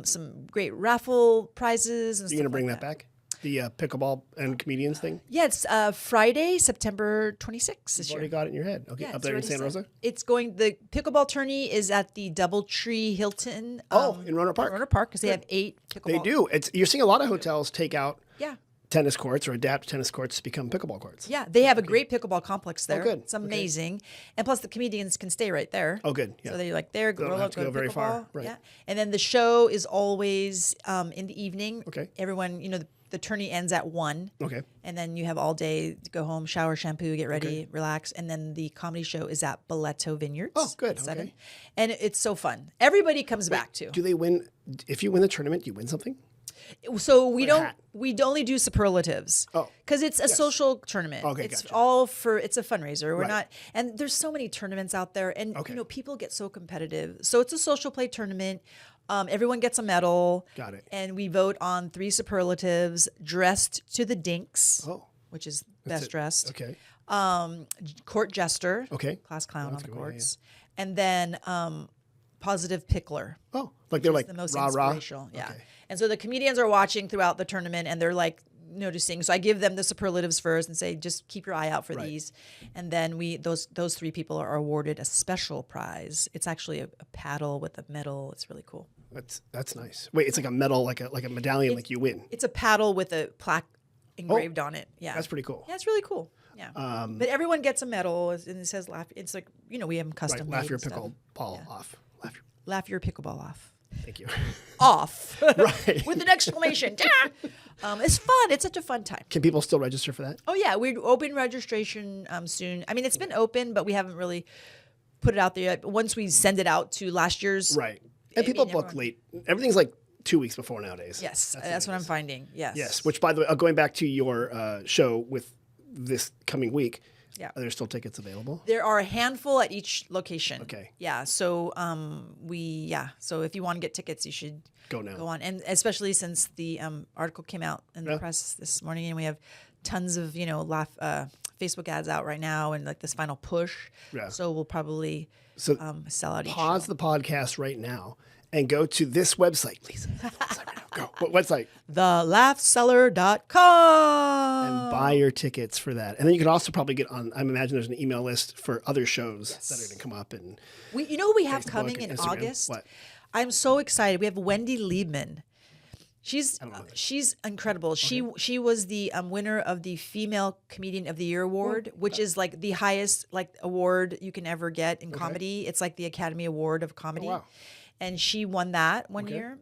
some great raffle prizes and stuff. You're gonna bring that back? The pickleball and comedians thing? Yeah, it's Friday, September 26th this You've already year. got it in your head. Okay, up there in Santa Rosa? The pickleball tourney is at the Doubletree Hilton. In Roanoke Park. Roanoke Park, because they have 8 pickleball. They do. You're seeing a lot of hotels take out tennis courts or adapt tennis courts to become pickleball courts. Yeah, they have a great pickleball complex there. good. It's amazing. And plus the comedians can stay right there. Oh, good. Yeah. So they're like there, don't roll have up, to go go to very pickleball. far. Right. Yeah. And then the show is always in the evening. Okay. Everyone, the tourney ends at 1. Okay. And then you have all day to go home, shower, shampoo, get ready, relax. And then the comedy show is at Boleto Vineyards. Oh, good. at 7. Okay. And it's so fun. Everybody comes back too. Do they win? If you win the tournament, do you win something? So we don't. hat. We only do superlatives. Oh. Because it's a social tournament. Okay, it's gotcha. It's a fundraiser. We're Right. not. And there's so many tournaments out there, and Okay. people get so competitive. So it's a social play tournament. Everyone gets a medal. Got it. And we vote on 3 superlatives: dressed to the dinks, Oh. which is best dressed. Okay. Court jester. Okay. Class clown on the good one, yeah, courts, and then positive pickler. Oh, like they're like The most rah rah. inspirational, yeah. Okay. And so the comedians are watching throughout the tournament, and they're like noticing. So I give them the superlatives first and say, just keep your eye out for these. And then those 3 people are awarded a special prize. It's actually a paddle with a medal. It's really cool. That's nice. Wait, it's like a medal, like a medallion, like you win. It's a paddle with a plaque engraved on it. Yeah, That's pretty cool. Yeah, it's really cool. Yeah, but everyone gets a medal, and it says "Laugh." It's like we have them custom made. Laugh your and stuff. pickleball off. Laugh your pickleball off. Thank you. Off. Right. With an exclamation. It's fun. It's such a fun time. Can people still register for that? Oh yeah, we open registration soon. I mean, it's been open, but we haven't really put it out there yet. Once we send it out to last year's, Right. And people book late. Everything's like 2 weeks before nowadays. Yes, that's what I'm finding. Yes. Yes. Which, by the way, going back to your show with this coming week, Yeah. are there still tickets available? There are a handful at each location. Okay. Yeah. So So if you want to get tickets, you should Go now. Go on, and especially since the article came out in the press this morning, and we have tons of Facebook ads out right now, and like this final push. Yeah. So we'll probably sell out each Pause show. the podcast right now and go to this website. Lisa, website right now. Go. What website? TheLaughCellar.com. And buy your tickets for that. And then you can also probably get on, I imagine there's an email list for other shows that are going to come up. And You know what we have Facebook coming and in Instagram. August? What? I'm so excited. We have Wendy Liebman. She's incredible. Okay. She was the winner of the Female Comedian of the Year award, which is like the highest award you can ever get in comedy. It's like the Academy Award of comedy. Oh, wow. And she won that one year.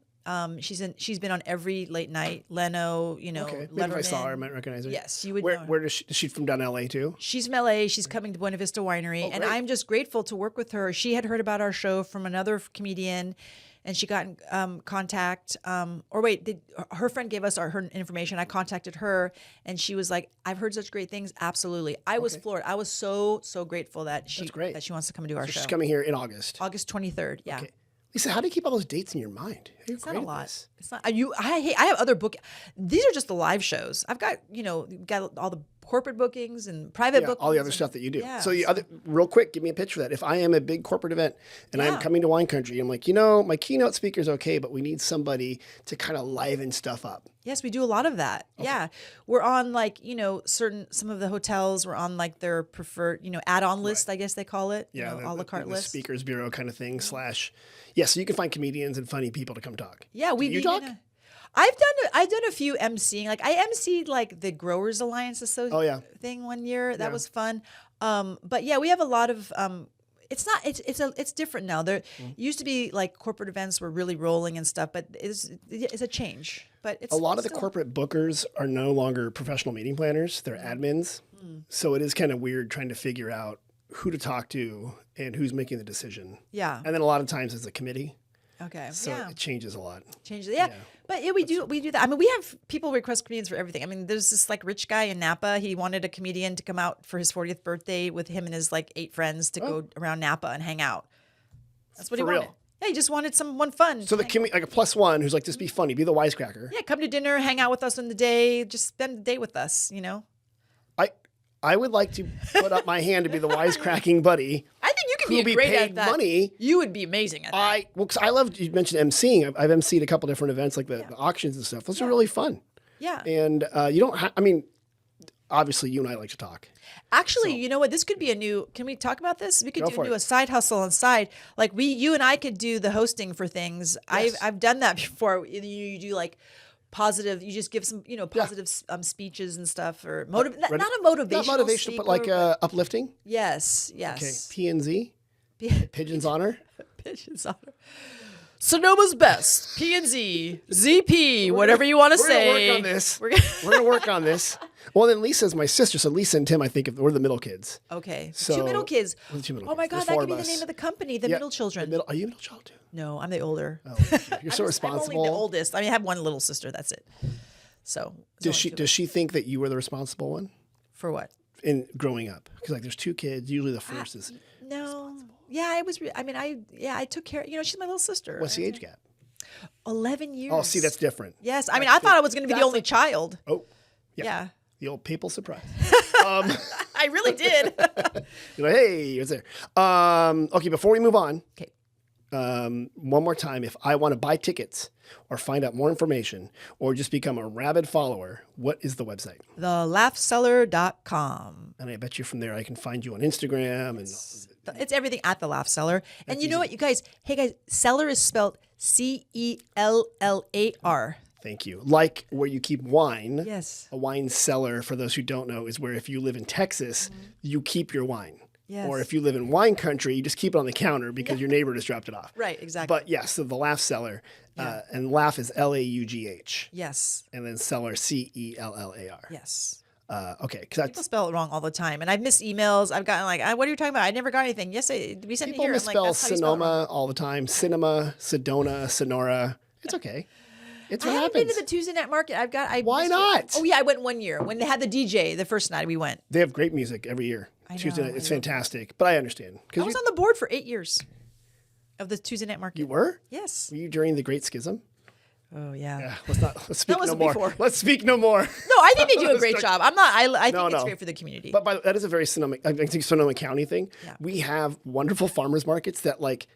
She's been on every late night, Leno, Okay. Letterman. Maybe if I saw her, I might recognize her. Yes, you would Where, know her. where does she's from down LA too? She's from LA. She's coming to Buena Vista Winery. And great. I'm just grateful to work with her. She had heard about our show from another comedian, and she got in contact. Her friend gave us her information. I contacted her, and she was like, I've heard such great things. Absolutely. I was floored. I was so grateful that she wants to come and do our show. She's coming here in August. August 23rd. Yeah. Okay. Lisa, how do you keep all those dates in your mind? It's not a lot. It's not. I have other These are just the live shows. I've got got all the corporate bookings and private bookings. All the other stuff that you do. Yeah, so real quick, give me a pitch for that. If I am a big corporate event and I'm coming to wine country, I'm like, my keynote speaker's okay, but we need somebody to kind of liven stuff up. Yes, we do a lot of that. Okay. Yeah. We're on some of the hotels, we're on their preferred, add-on list, I guess they call it. Yeah. A la carte the list. Speakers Bureau kind of thing / so you can find comedians and funny people to come talk. Yeah. You talk? I've done a few emceeing. I emceed the Growers Alliance thing one year. That was fun. But yeah, we have a lot of it's different now. There used to be corporate events were really rolling and stuff, but it's a change. But it's a lot of the corporate bookers are no longer professional meeting planners. They're admins. So it is kind of weird trying to figure out who to talk to and who's making the decision. Yeah. And then a lot of times it's a committee. Okay. So it changes a lot. Yeah. But we do that. I mean, we have people request comedians for everything. I mean, there's this rich guy in Napa. He wanted a comedian to come out for his 40th birthday with him and his 8 friends to go around Napa and hang out. That's what he wanted. Yeah, he just wanted someone fun. So a +1 who's just be funny, be the wisecracker. Yeah, come to dinner, hang out with us in the day, just spend the day with us, I would like to put up my hand to be the wisecracking buddy. I think you could be great at that. Money. You would be amazing at that. Because I love, you mentioned emceeing. I've emceed a couple different events like the auctions and stuff. Those are really fun. Yeah. And you don't obviously you and I like to talk. Actually, you know what? This could be can we talk about this? We could do it. a side hustle on side. You and I could do the hosting for things. Yes. I've done that before. You do positive. You just give some, positive speeches and stuff, or not a motivational. Not motivation, but like uplifting. Yes. Okay. P&Z. Pigeon's Honor. Pigeon's Honor. Sonoma's best. P&Z. ZP. Whatever you want to say. We're gonna work on this. We're gonna work on this. Well, then Lisa's my sister, so Lisa and Tim, I think we're the middle kids. Okay. So, two middle kids. Oh my God, that could be the name of the company. The middle children. Are you a middle child too? No, I'm the older. Oh, you're so responsible. I'm only the oldest. I have one little sister. That's it. So does she think that you were the responsible one for what in growing up? Because like there's two kids. Usually the first is no. Yeah, I was. I took care. She's my little sister. What's the age gap? 11 years. Oh, see, that's different. Yes, I thought I was going to be the only child. Oh, yeah. The old papal surprise. I really did. You're like, hey, it's there. Okay, before we move on, okay. One more time, if I want to buy tickets or find out more information or just become a rabid follower, what is the website? TheLaughCellar.com. And I bet you from there I can find you on Instagram. It's everything at the Laugh Cellar. And you know what, you guys? Hey, guys, Cellar is spelled Cellar. Thank you. Like where you keep wine. Yes. A wine cellar, for those who don't know, is where if you live in Texas, you keep your wine. Yes. Or if you live in wine country, you just keep it on the counter because your neighbor just dropped it off. Right, exactly. But yes, so the Laugh Cellar, and Laugh is Laugh. Yes. And then Cellar, Cellar. Yes. Okay. People spell it wrong all the time. And I've missed emails. I've gotten like, what are you talking about? I never got anything. Yes, we sent it here. People misspell Sonoma all the time. Cinema, Sedona, Sonora. It's okay. It's what I haven't happens. been to the Tuesday night market. Why not? Oh, yeah, I went one year when they had the DJ the first night we went. They have great music every year. Tuesday night. It's fantastic. But I understand. I was on the board for 8 years of the Tuesday night market. You were? Yes. Were you during the Great Schism? Oh, yeah. Let's speak no more. Before. Let's speak no more. No, I think they do a great job. I think it's great for the community. But that is a very Sonoma County thing. Yeah. We have wonderful farmers markets that which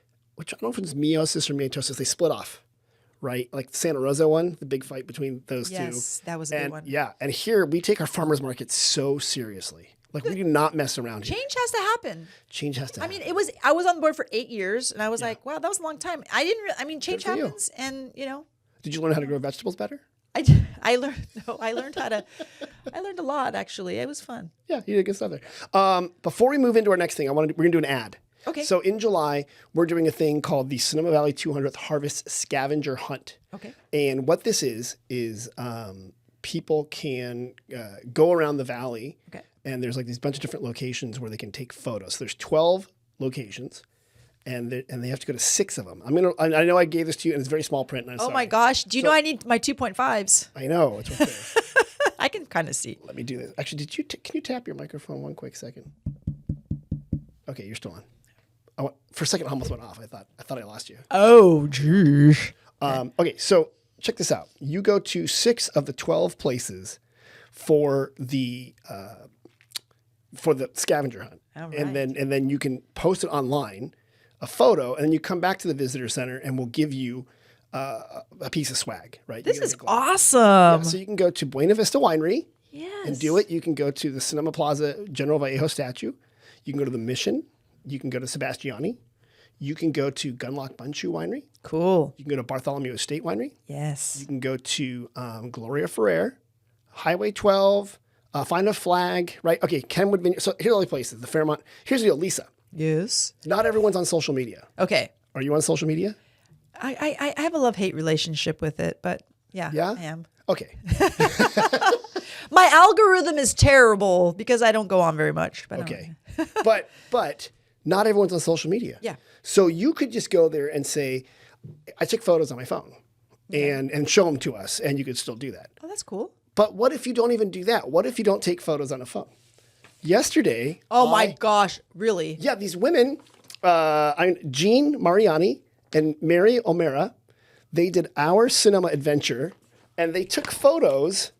I don't know if it's meiosis or mitosis, they split off. Right? Like the Santa Rosa one, the big fight between those two. Yes, that was a good one. Yeah. And here we take our farmers market so seriously. Like we do not mess around here. Change has to happen. Change has to happen. I was on board for 8 years and I was like, wow, that was a long time. Change happens and Did you learn how to grow vegetables better? I learned I learned a lot actually. It was fun. Yeah, you did good stuff there. Before we move into our next thing, we're going to do an ad. Okay. So in July, we're doing a thing called the Sonoma Valley 200th Harvest Scavenger Hunt. Okay. And what this is people can go around the valley. Okay. And there's like these bunch of different locations where they can take photos. So there's 12 locations. And they have to go to 6 of them. I know I gave this to you, and it's very small print. And I'm sorry. My gosh! Do you know I need my 2.5s? I know it's right there. I can kind of see. Let me do this. Actually, can you tap your microphone one quick second? Okay, you're still on. For a second, I almost went off. I thought I lost you. Oh, geez. Okay, so check this out. You go to 6 of the 12 places for the scavenger hunt, All right. and then you can post it online, a photo, and then you come back to the visitor center, and we'll give you a piece of swag. Right? This is awesome. Yeah, so you can go to Buena Vista Winery. Yes. And do it. You can go to the Sonoma Plaza General Vallejo statue. You can go to the Mission. You can go to Sebastiani. You can go to Gunlock Bundschuh Winery. Cool. You can go to Bartholomew Estate Winery. Yes. You can go to Gloria Ferrer, Highway 12, find a flag, right? Okay, Kenwood Vineyard. So here's all the places. The Fairmont. Here's the deal, Lisa. Yes. Not everyone's on social media. Okay. Are you on social media? I have a love-hate relationship with it, but yeah, I am. Okay. My algorithm is terrible because I don't go on very much. But okay. But not everyone's on social media. Yeah. So you could just go there and say, I took photos on my phone and show them to us, and you could still do that. Oh, that's cool. But what if you don't even do that? What if you don't take photos on a phone? Yesterday. Oh my gosh, really? Yeah, these women, Jean Mariani and Mary O'Mara, they did our Sonoma adventure, and they took photos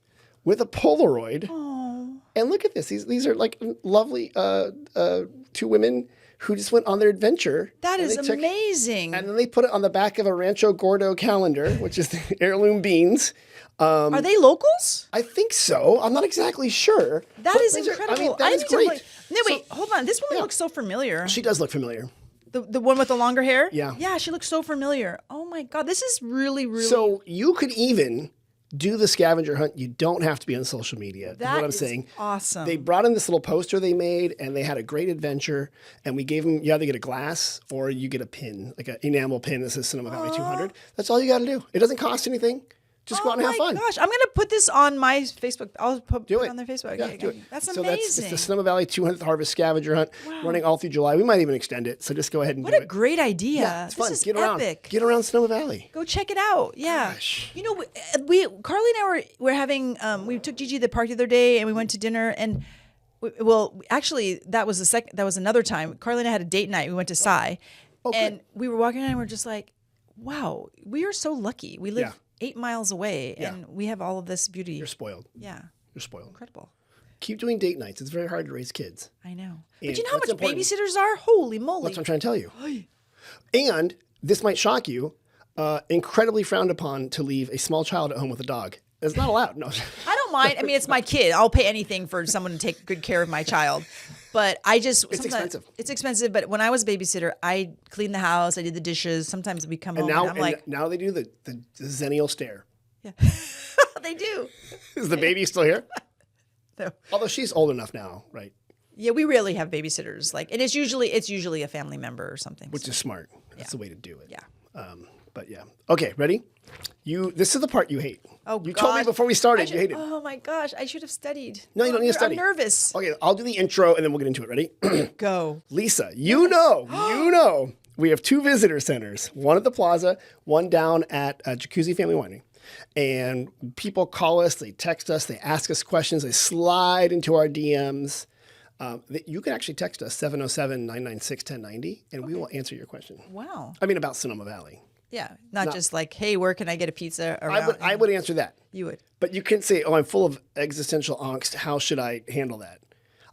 with a Polaroid. Oh. And look at this. These are like lovely 2 women who just went on their adventure. That is amazing. And then they put it on the back of a Rancho Gordo calendar, which is the heirloom beans. Are they locals? I think so. I'm not exactly sure. That is incredible. That is great. No, wait, hold on. This woman looks so familiar. She does look familiar. The one with the longer hair? Yeah. Yeah, she looks so familiar. Oh my God, this is really, really. So you could even do the scavenger hunt. You don't have to be on social media. That's what I'm saying. Awesome. They brought in this little poster they made, and they had a great adventure. And we gave them, you either get a glass or you get a pin, like an enamel pin that says Sonoma Valley 200. That's all you got to do. It doesn't cost anything. Just go out and have fun. Oh my gosh, I'm going to put this on my Facebook. I'll put it on their Facebook. Yeah, Okay, do it. That's so amazing. It's the Sonoma Valley 200th Harvest Scavenger Hunt running all through July. We might even extend it, so just go ahead and do it. What a great idea. Yeah, it's fun. This is Get around. epic. Get around Sonoma Valley. Go check it out. Yeah. Gosh. You know, Carly and I were having, we took Gigi to the park the other day and we went to dinner and, actually that was another time. Carly and I had a date night. We went to Psy and we were walking around and we're just like, wow, we are so lucky. We live 8 miles away and we have all of this beauty. You're spoiled. Yeah. You're spoiled. Incredible. Keep doing date nights. It's very hard to raise kids. I know. And But you know how much that's important. babysitters are? Holy moly. That's what I'm trying to tell you. And this might shock you, incredibly frowned upon to leave a small child at home with a dog. It's not allowed. No. I don't mind. I mean, it's my kid. I'll pay anything for someone to take good care of my child. But I just... It's expensive. It's expensive. But when I was a babysitter, I cleaned the house. I did the dishes. Sometimes we come home and I'm like... Now they do the Zennial stare. Yeah. They do. Is the baby still here? No. Although she's old enough now, right? Yeah, we rarely have babysitters. And it's usually a family member or something. Which is smart. That's the way to do it. Yeah. But yeah. Okay, ready? This is the part you hate. Oh, you told me before we started you hated. Oh my gosh, I should have studied. No, you don't need to study. I'm nervous. Okay, I'll do the intro and then we'll get into it. Ready? Go. Lisa, you know, we have 2 visitor centers, one at the Plaza, one down at Jacuzzi Family Winery. And people call us, they text us, they ask us questions, they slide into our DMs. You can actually text us 707-996-1090 and we will answer your question. Wow. I mean, about Sonoma Valley. Yeah, not just like, hey, where can I get a pizza around? I would answer that. You would. But you can't say, oh, I'm full of existential angst. How should I handle that?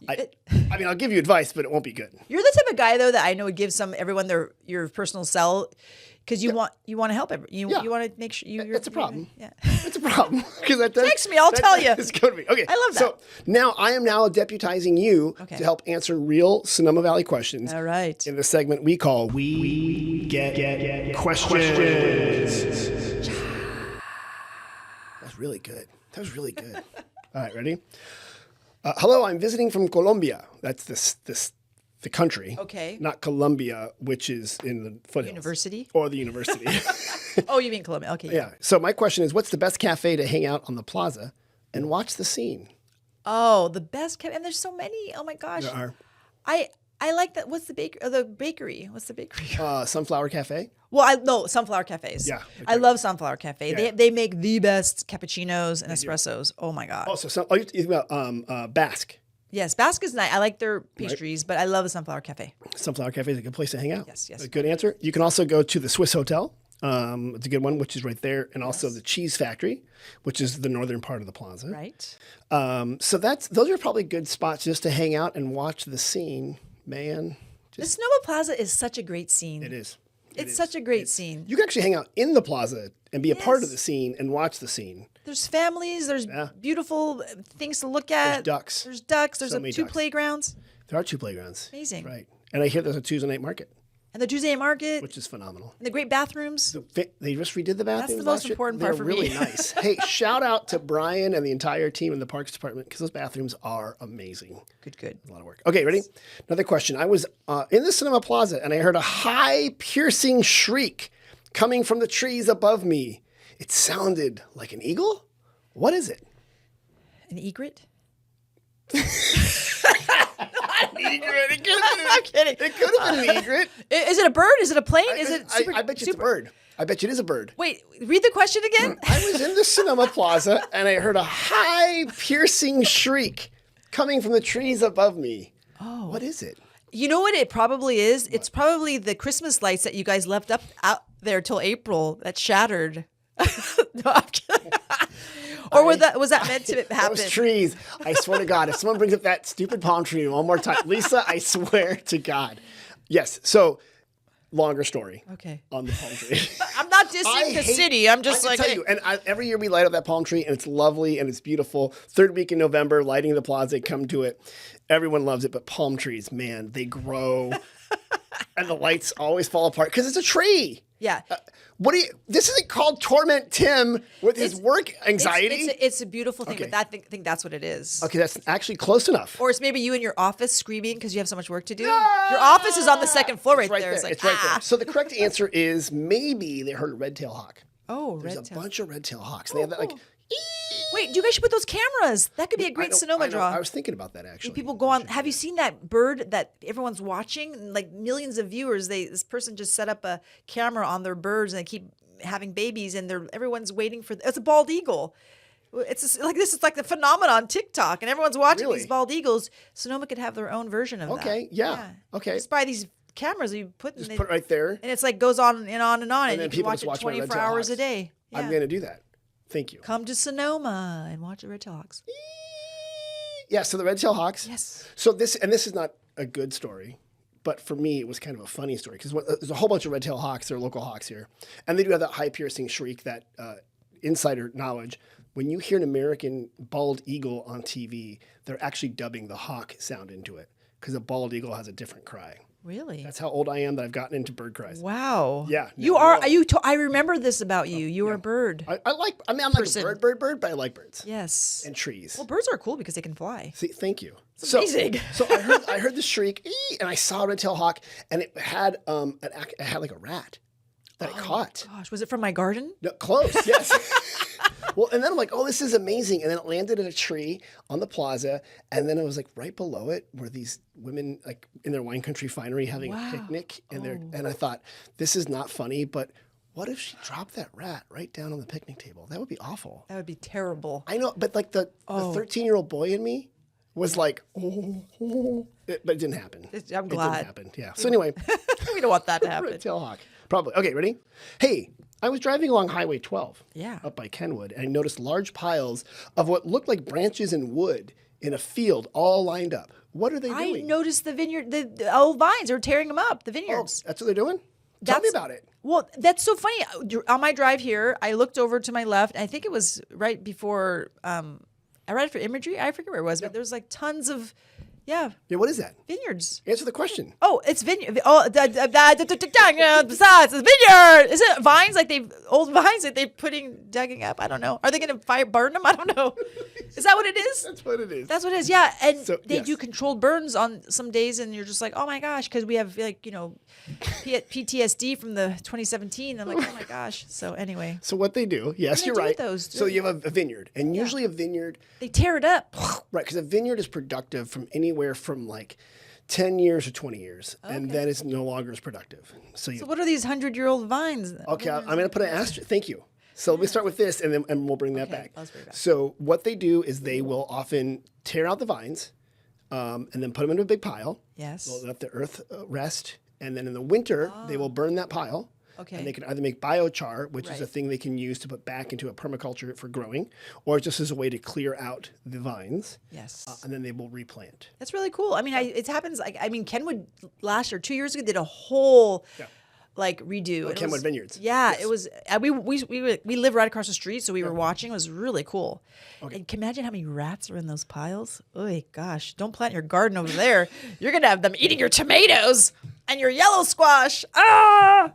I mean, I'll give you advice, but it won't be good. You're the type of guy though that I know would give everyone your personal cell because you want to help everyone. You want to make sure you're. It's a problem. Yeah, it's a problem because that does. Text me, I'll tell you. It's going to be okay. I love that. So now I am deputizing you to help answer real Sonoma Valley questions. All right. In the segment we call "We Get Questions." That's really good. That was really good. All right, ready? Hello, I'm visiting from Colombia. That's the country. Okay. Not Colombia, which is in the foothills. University? Or the university. Oh, you mean Colombia. Okay. Yeah. So my question is, what's the best cafe to hang out on the Plaza and watch the scene? Oh, the best cafe. And there's so many. Oh my gosh. There are. I like that. What's the bakery? What's the bakery? Sunflower Cafe. Well, Sunflower Cafes. Yeah. I love Sunflower Cafe. Yeah. They make the best cappuccinos and espressos. Oh my god. Oh, so you're talking about Basque. Yes, Basque is nice. I like their pastries, but I love the Sunflower Cafe. Sunflower Cafe is a good place to hang out. Yes. A good answer. You can also go to the Swiss Hotel. It's a good one, which is right there, and also the Cheese Factory, which is the northern part of the Plaza. Right. So those are probably good spots just to hang out and watch the scene, man. The Sonoma Plaza is such a great scene. It is. It's such a great scene. You can actually hang out in the plaza and be a part of the scene and watch the scene. There's families. There's beautiful things to look at. There's ducks. There's ducks. There's So many 2 ducks. playgrounds. There are 2 playgrounds. Amazing. Right. And I hear there's a Tuesday night market, And the Tuesday market. which is phenomenal. And the great bathrooms. They just redid the bathrooms. the most last year. important part They're for really me. nice. Hey, shout out to Brian and the entire team in the Parks Department because those bathrooms are amazing. Good. A lot of work. Okay, ready? Another question. I was in the Sonoma Plaza and I heard a high, piercing shriek coming from the trees above me. It sounded like an eagle. What is it? An egret? Egret. I'm kidding. It could have been an egret. Is it a bird? Is it a plane? I bet you it's a bird. I bet you it is a bird. Wait, read the question again. I was in the Sonoma Plaza and I heard a high, piercing shriek coming from the trees above me. Oh. What is it? You know what it probably is? It's probably the Christmas lights that you guys left up out there till April that shattered. No, I'm kidding. Or was that meant to happen? Those trees. I swear to God, if someone brings up that stupid palm tree one more time, Lisa, I swear to God. Yes. So, longer story. Okay. On the palm tree. I'm not dissing the city. I'm just I like, can tell you, and every year we light up that palm tree, and it's lovely and it's beautiful. 3rd week in November, lighting the plaza, come to it. Everyone loves it, but palm trees, man, they grow. and the lights always fall apart because it's a tree. Yeah. This isn't called torment Tim with his work anxiety. It's a beautiful thing, Okay. but I think that's what it is. Okay, that's actually close enough. Or it's maybe you in your office screaming because you have so much work to do. Your office is on the second floor right there. It's like, It's right there. So the correct answer is maybe they heard a red-tailed hawk. Oh, There's red-tailed. a bunch of red-tailed hawks. They have that like. Wait, you guys should put those cameras. That could be a great Sonoma draw. I was thinking about that actually. People go on. Have you seen that bird that everyone's watching? Like millions of viewers. This person just set up a camera on their birds and they keep having babies, and everyone's waiting for. It's a bald eagle. It's like this is like the phenomenon on TikTok, and everyone's watching Really? these bald eagles. Sonoma could have their own version of that. Okay, yeah. Okay. Just buy these cameras that you put in. Just put it right there. And it's like goes on and on and on, and then you can people watch just it watch my 24 red-tailed hours a hawks. day. I'm Yeah. going to do that. Thank you. Come to Sonoma and watch the red-tailed hawks. Yeah, so the red-tailed hawks. Yes. So this is not a good story, but for me it was kind of a funny story because there's a whole bunch of red-tailed hawks. They're local hawks here, and they do have that high-piercing shriek, that insider knowledge. When you hear an American bald eagle on TV, they're actually dubbing the hawk sound into it because a bald eagle has a different cry. Really? That's how old I am that I've gotten into bird cries. Wow. Yeah, You no, are. no. I remember this about you. You are a bird. I'm like Person. a bird, but I like birds Yes. and trees. Well, birds are cool because they can fly. See, thank you. amazing. So I heard the shriek, and I saw a red-tailed hawk, and it had like a rat that it caught. Gosh, was it from my garden? No, close, yes. Well, and then I'm like, oh, this is amazing. And then it landed in a tree on the plaza. And then it was like right below it were these women like in their wine country finery having a picnic. And I thought, this is not funny, but what if she dropped that rat right down on the picnic table? That would be awful. That would be terrible. I know, but like the 13-year-old boy in me was like, but it didn't happen. I'm glad. It didn't happen, yeah. So anyway. We don't want that to happen. Red-tailed hawk. Probably. Okay, ready? Hey, I was driving along Highway 12 up by Kenwood, and I noticed large piles of what looked like branches and wood in a field all lined up. What are they I doing? noticed the vineyard, the old vines. They were tearing them up, the Oh, vineyards. that's what they're doing? Tell me about it. Well, that's so funny. On my drive here, I looked over to my left. I think it was right before, right after imagery. I forget where it was, but there was like tons of, Yeah, what is that? vineyards. Answer the question. Oh, it's vineyard. Oh, besides, it's vineyard. Is it vines old vines that they're digging up? I don't know. Are they going to burn them? I don't know. Is that what it is? That's what it is. That's what it is. Yeah, and So, they yes. do controlled burns on some days, and you're just like, oh my gosh, because we have PTSD from the 2017. I'm like, oh my gosh. So anyway, So what they do, yes, they you're do with right. those, So too? you have a vineyard, and usually a vineyard, they tear it up. right, because a vineyard is productive from anywhere from like 10 years to 20 years, and then it's no longer as productive. So So what are these 100-year-old vines? Okay, I'm going to put an asterisk. Thank you. So let me start with this, and then we'll bring that Okay, back. let's bring it back. So what they do is they will often tear out the vines, and then put them into a big pile. Yes. They'll let the earth rest, and then in the winter they will burn that pile. Okay. And they can either make biochar, which is a Right. thing they can use to put back into a permaculture for growing, or just as a way to clear out the vines. Yes. And then they will replant. That's really cool. I mean, it happens. Kenwood last year, 2 years ago, did a whole redo. And it Kenwood was- Vineyards. Yeah, it was. We live right across the street, so we were watching. It was really cool. And can you imagine how many rats are in those piles? Oh gosh, don't plant your garden over there. You're gonna have them eating your tomatoes and your yellow squash. Ah!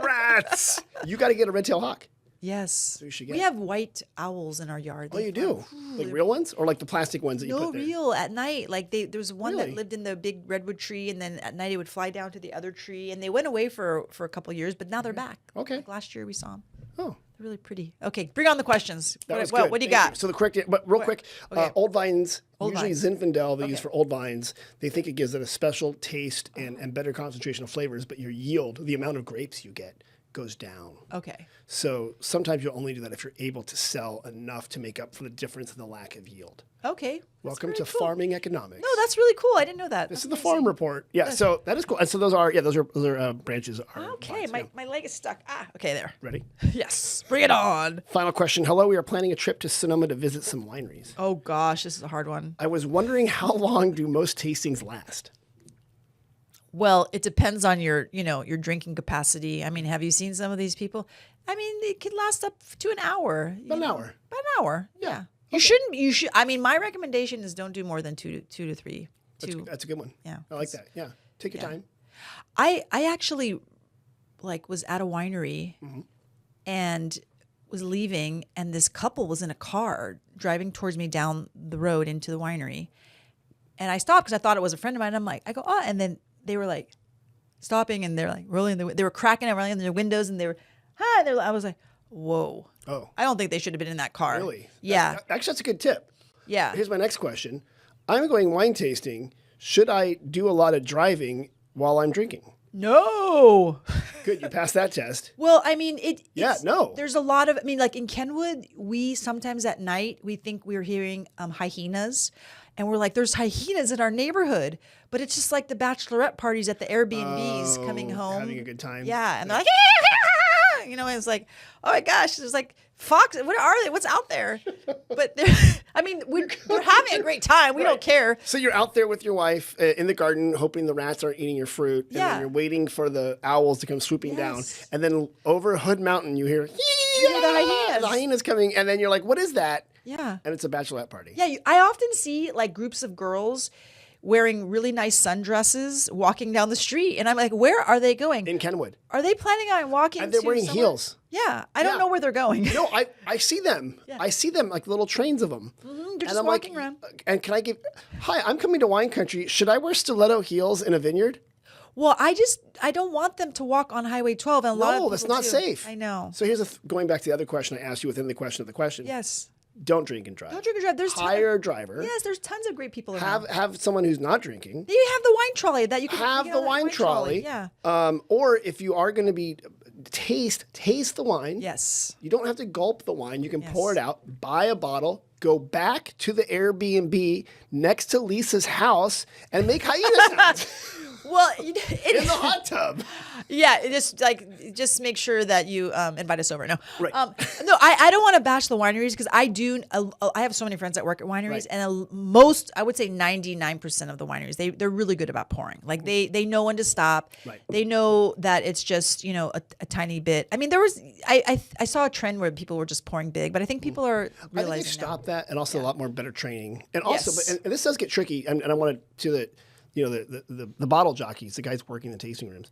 Rats! You got to get a red-tailed hawk. Yes. you should We get- have white owls in our yard. Oh, you do? Like real ones, or like the plastic ones that you No, put there? real at night. Like there was one Really? that lived in the big redwood tree, and then at night it would fly down to the other tree. And they went away for a couple years, but now they're back. Okay. Like last year we saw them. Oh. They're really pretty. Okay, bring on the questions. That was What good. do you Thank got? So the correct, but real quick, Okay. old vines, Old usually vines. Zinfandel they use for old vines. They think it gives it a special taste and better concentration of flavors, but your yield, the amount of grapes you get, goes down. Okay. So sometimes you'll only do that if you're able to sell enough to make up for the difference in the lack of yield. Okay. That's Welcome very to cool. farming economics. No, that's really cool. I didn't know that. This is the farm report. Yeah, so that is cool. And so those are branches. Are Okay, vines, my leg is stuck. Okay, there. Ready? Yes, bring it on. Final question. Hello, we are planning a trip to Sonoma to visit some wineries. Oh gosh, this is a hard one. I was wondering how long do most tastings last? Well, it depends on your drinking capacity. I mean, have you seen some of these people? I mean, it could last up to an hour. About an hour. About an hour. Yeah. You shouldn't. You should. I mean, my recommendation is don't do more than two to three. That's a good one. Yeah. I like that. Yeah. Take your time. I actually was at a winery and was leaving, and this couple was in a car driving towards me down the road into the winery. And I stopped because I thought it was a friend of mine. I'm like, I go, oh, and then they were like stopping, and they're like rolling they were cracking and rolling in their windows, and they were, hi. I was like, whoa. Oh. I don't think they should have been in that car. Really? Yeah. Actually, that's a good tip. Yeah. Here's my next question. I'm going wine tasting. Should I do a lot of driving while I'm drinking? No. Good, you passed that test. Well, I mean, there's a lot of, like in Kenwood, we sometimes at night, we think we're hearing hyenas, and we're like, there's hyenas in our neighborhood, but it's just like the bachelorette parties at the Airbnbs coming home. Having a good time. Yeah, and they're like, and it's like, oh my gosh, there's like fox. What are they? What's out there? But we're having a great time. We don't care. So you're out there with your wife in the garden, hoping the rats aren't eating your fruit. And then you're waiting for the owls to come swooping down. And then over Hood Mountain, you hear, the hyenas. The hyenas coming. And then you're like, what is that? Yeah. And it's a bachelorette party. Yeah, I often see like groups of girls wearing really nice sundresses walking down the street. And I'm like, where are they going? In Kenwood. Are they planning on walking? And they're wearing heels. Yeah. I don't know where they're going. No, I see them. Yeah. I see them, like little trains of them. Mm-hmm. They're just walking around. And can I hi, I'm coming to wine country. Should I wear stiletto heels in a vineyard? Well, I don't want them to walk on Highway 12. And a lot of that's not safe. I know. So here's going back to the other question I asked you within the question of the question. Yes. Don't drink and drive. Don't drink and drive. There's hire a driver. Yes, there's tons of great people around. Have someone who's not drinking. You have the wine trolley that you can have the wine trolley. Yeah. Or if you are going to be taste the wine. Yes. You don't have to gulp the wine. You can pour it out, buy a bottle, go back to the Airbnb next to Lisa's house, and make hyena sounds. Well, in the hot tub. Yeah, just make sure that you invite us over. No, right. No, I don't want to bash the wineries because I have so many friends that work at wineries, and I would say 99% of the wineries they're really good about pouring. Like they know when to stop. Right. They know that it's just a tiny bit. I mean, I saw a trend where people were just pouring big, but I think people are realizing I think they've stopped that, and also a lot more better training, and also, Yes. and this does get tricky, and I wanted to the bottle jockeys, the guys working the tasting rooms,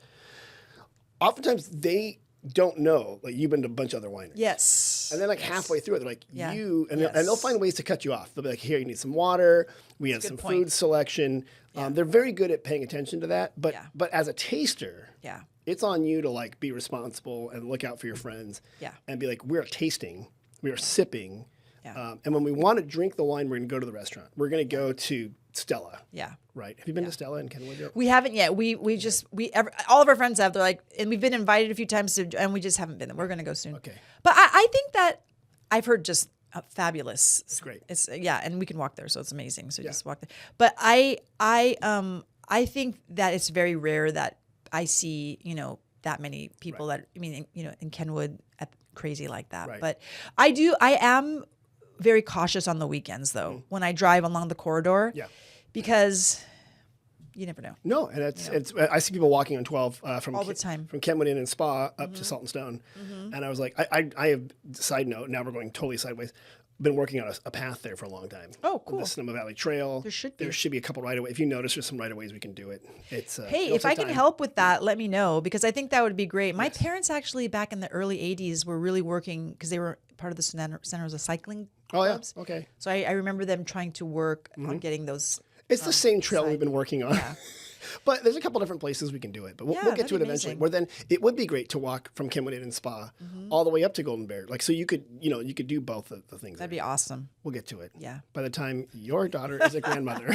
oftentimes they don't know, like you've been to a bunch of other wineries. Yes. And then halfway through it, they're like, and Yes. they'll find ways to cut you off. They'll be like, here, you need some water. We have some food selection. They're very good at paying attention to that. But as a taster, it's on you to be responsible and look out for your friends. Yeah. And be like, we're tasting, we are sipping. Yeah. And when we want to drink the wine, we're going to go to the restaurant. We're going to go to Stella. Yeah. Right. Have you been to Stella in Kenwood yet? We haven't yet. All of our friends have. They're like, and we've been invited a few times and we just haven't been. We're going to go soon. Okay. But I think that I've heard just fabulous. It's great. It's and we can walk there, so it's amazing. So just walk there. But I think that it's very rare that I see that many people that in Kenwood crazy like that. Right. But I am very cautious on the weekends though when I drive along the corridor. Yeah. Because you never know. No, and it's I see people walking on 12 from all the time from Kenwood Inn and Spa up to Salt and Stone, and I was like, I have side note. Now we're going totally sideways. Been working on a path there for a long time. Oh, cool. The Sonoma Valley Trail. There should be a couple right away. If you notice, there's some right of ways we can do it. It's hey, if I can help with that, let me know because I think that would be great. My parents actually back in the early '80s were really working because they were part of the Santa Rosa cycling clubs. Oh yeah, okay. So I remember them trying to work on getting those. It's the same trail we've been working on. Yeah. But there's a couple different places we can do it. But we'll get to it eventually. Where then it would be great to walk from Kenwood Inn and Spa all the way up to Golden Bear. So you could do both of the things. That'd be awesome. We'll get to it. Yeah. By the time your daughter is a grandmother.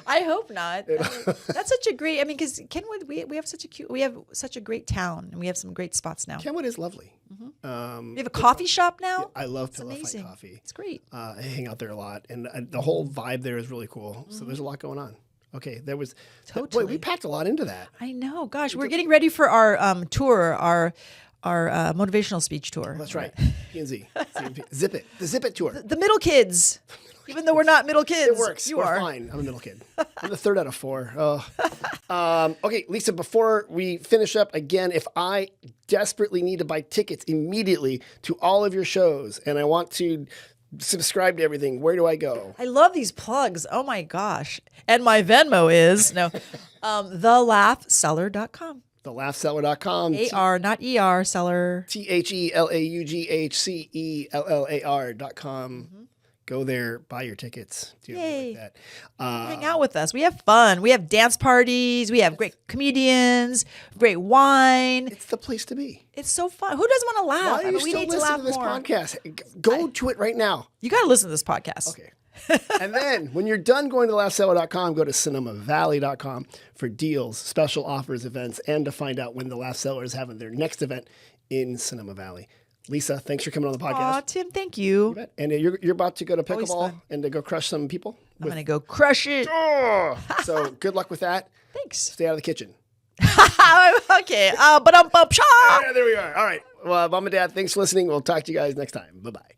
I hope not. That's such a great. I mean, because Kenwood, we have such a great town, and we have some great spots now. Kenwood is lovely. We have a coffee shop now. Yeah, I love Pillow Fight Coffee. It's great. I hang out there a lot, and the whole vibe there is really cool. So there's a lot going on. Okay, there was totally. Boy, we packed a lot into that. I know. Gosh, we're getting ready for our tour, our motivational speech tour. That's right. P&Z. Zip It. The Zip It tour. The middle kids. Even though we're not middle kids. It works. We're fine. I'm a middle kid. I'm the third out of four. Oh. Okay, Lisa, before we finish up, again, if I desperately need to buy tickets immediately to all of your shows and I want to subscribe to everything. Where do I go? I love these plugs. Oh my gosh. And my Venmo is thelaughcellar.com. thelaughcellar.com. AR, not ER, cellar. THELAUGHCELLAR.com. Go there, buy your tickets. Do Yay. like that. Hang out with us. We have fun. We have dance parties. We have great comedians, great wine. It's the place to be. It's so fun. Who doesn't want to laugh? Why are you we still need to listening laugh to this more. podcast? Go to it right now. You got to listen to this podcast. Okay. And then when you're done going to laughcellar.com, go to sonomavalley.com for deals, special offers, events, and to find out when the Laugh Cellar is having their next event in Sonoma Valley. Lisa, thanks for coming on the podcast. Aw, Tim, thank you. You bet. And you're about to go to Always pickleball fun. and to go crush some people? I'm going to go crush it. So good luck with that. Thanks. Stay out of the kitchen. Okay. But Yeah, there we are. All right. Well, Mom and Dad, thanks for listening. We'll talk to you guys next time. Bye-bye.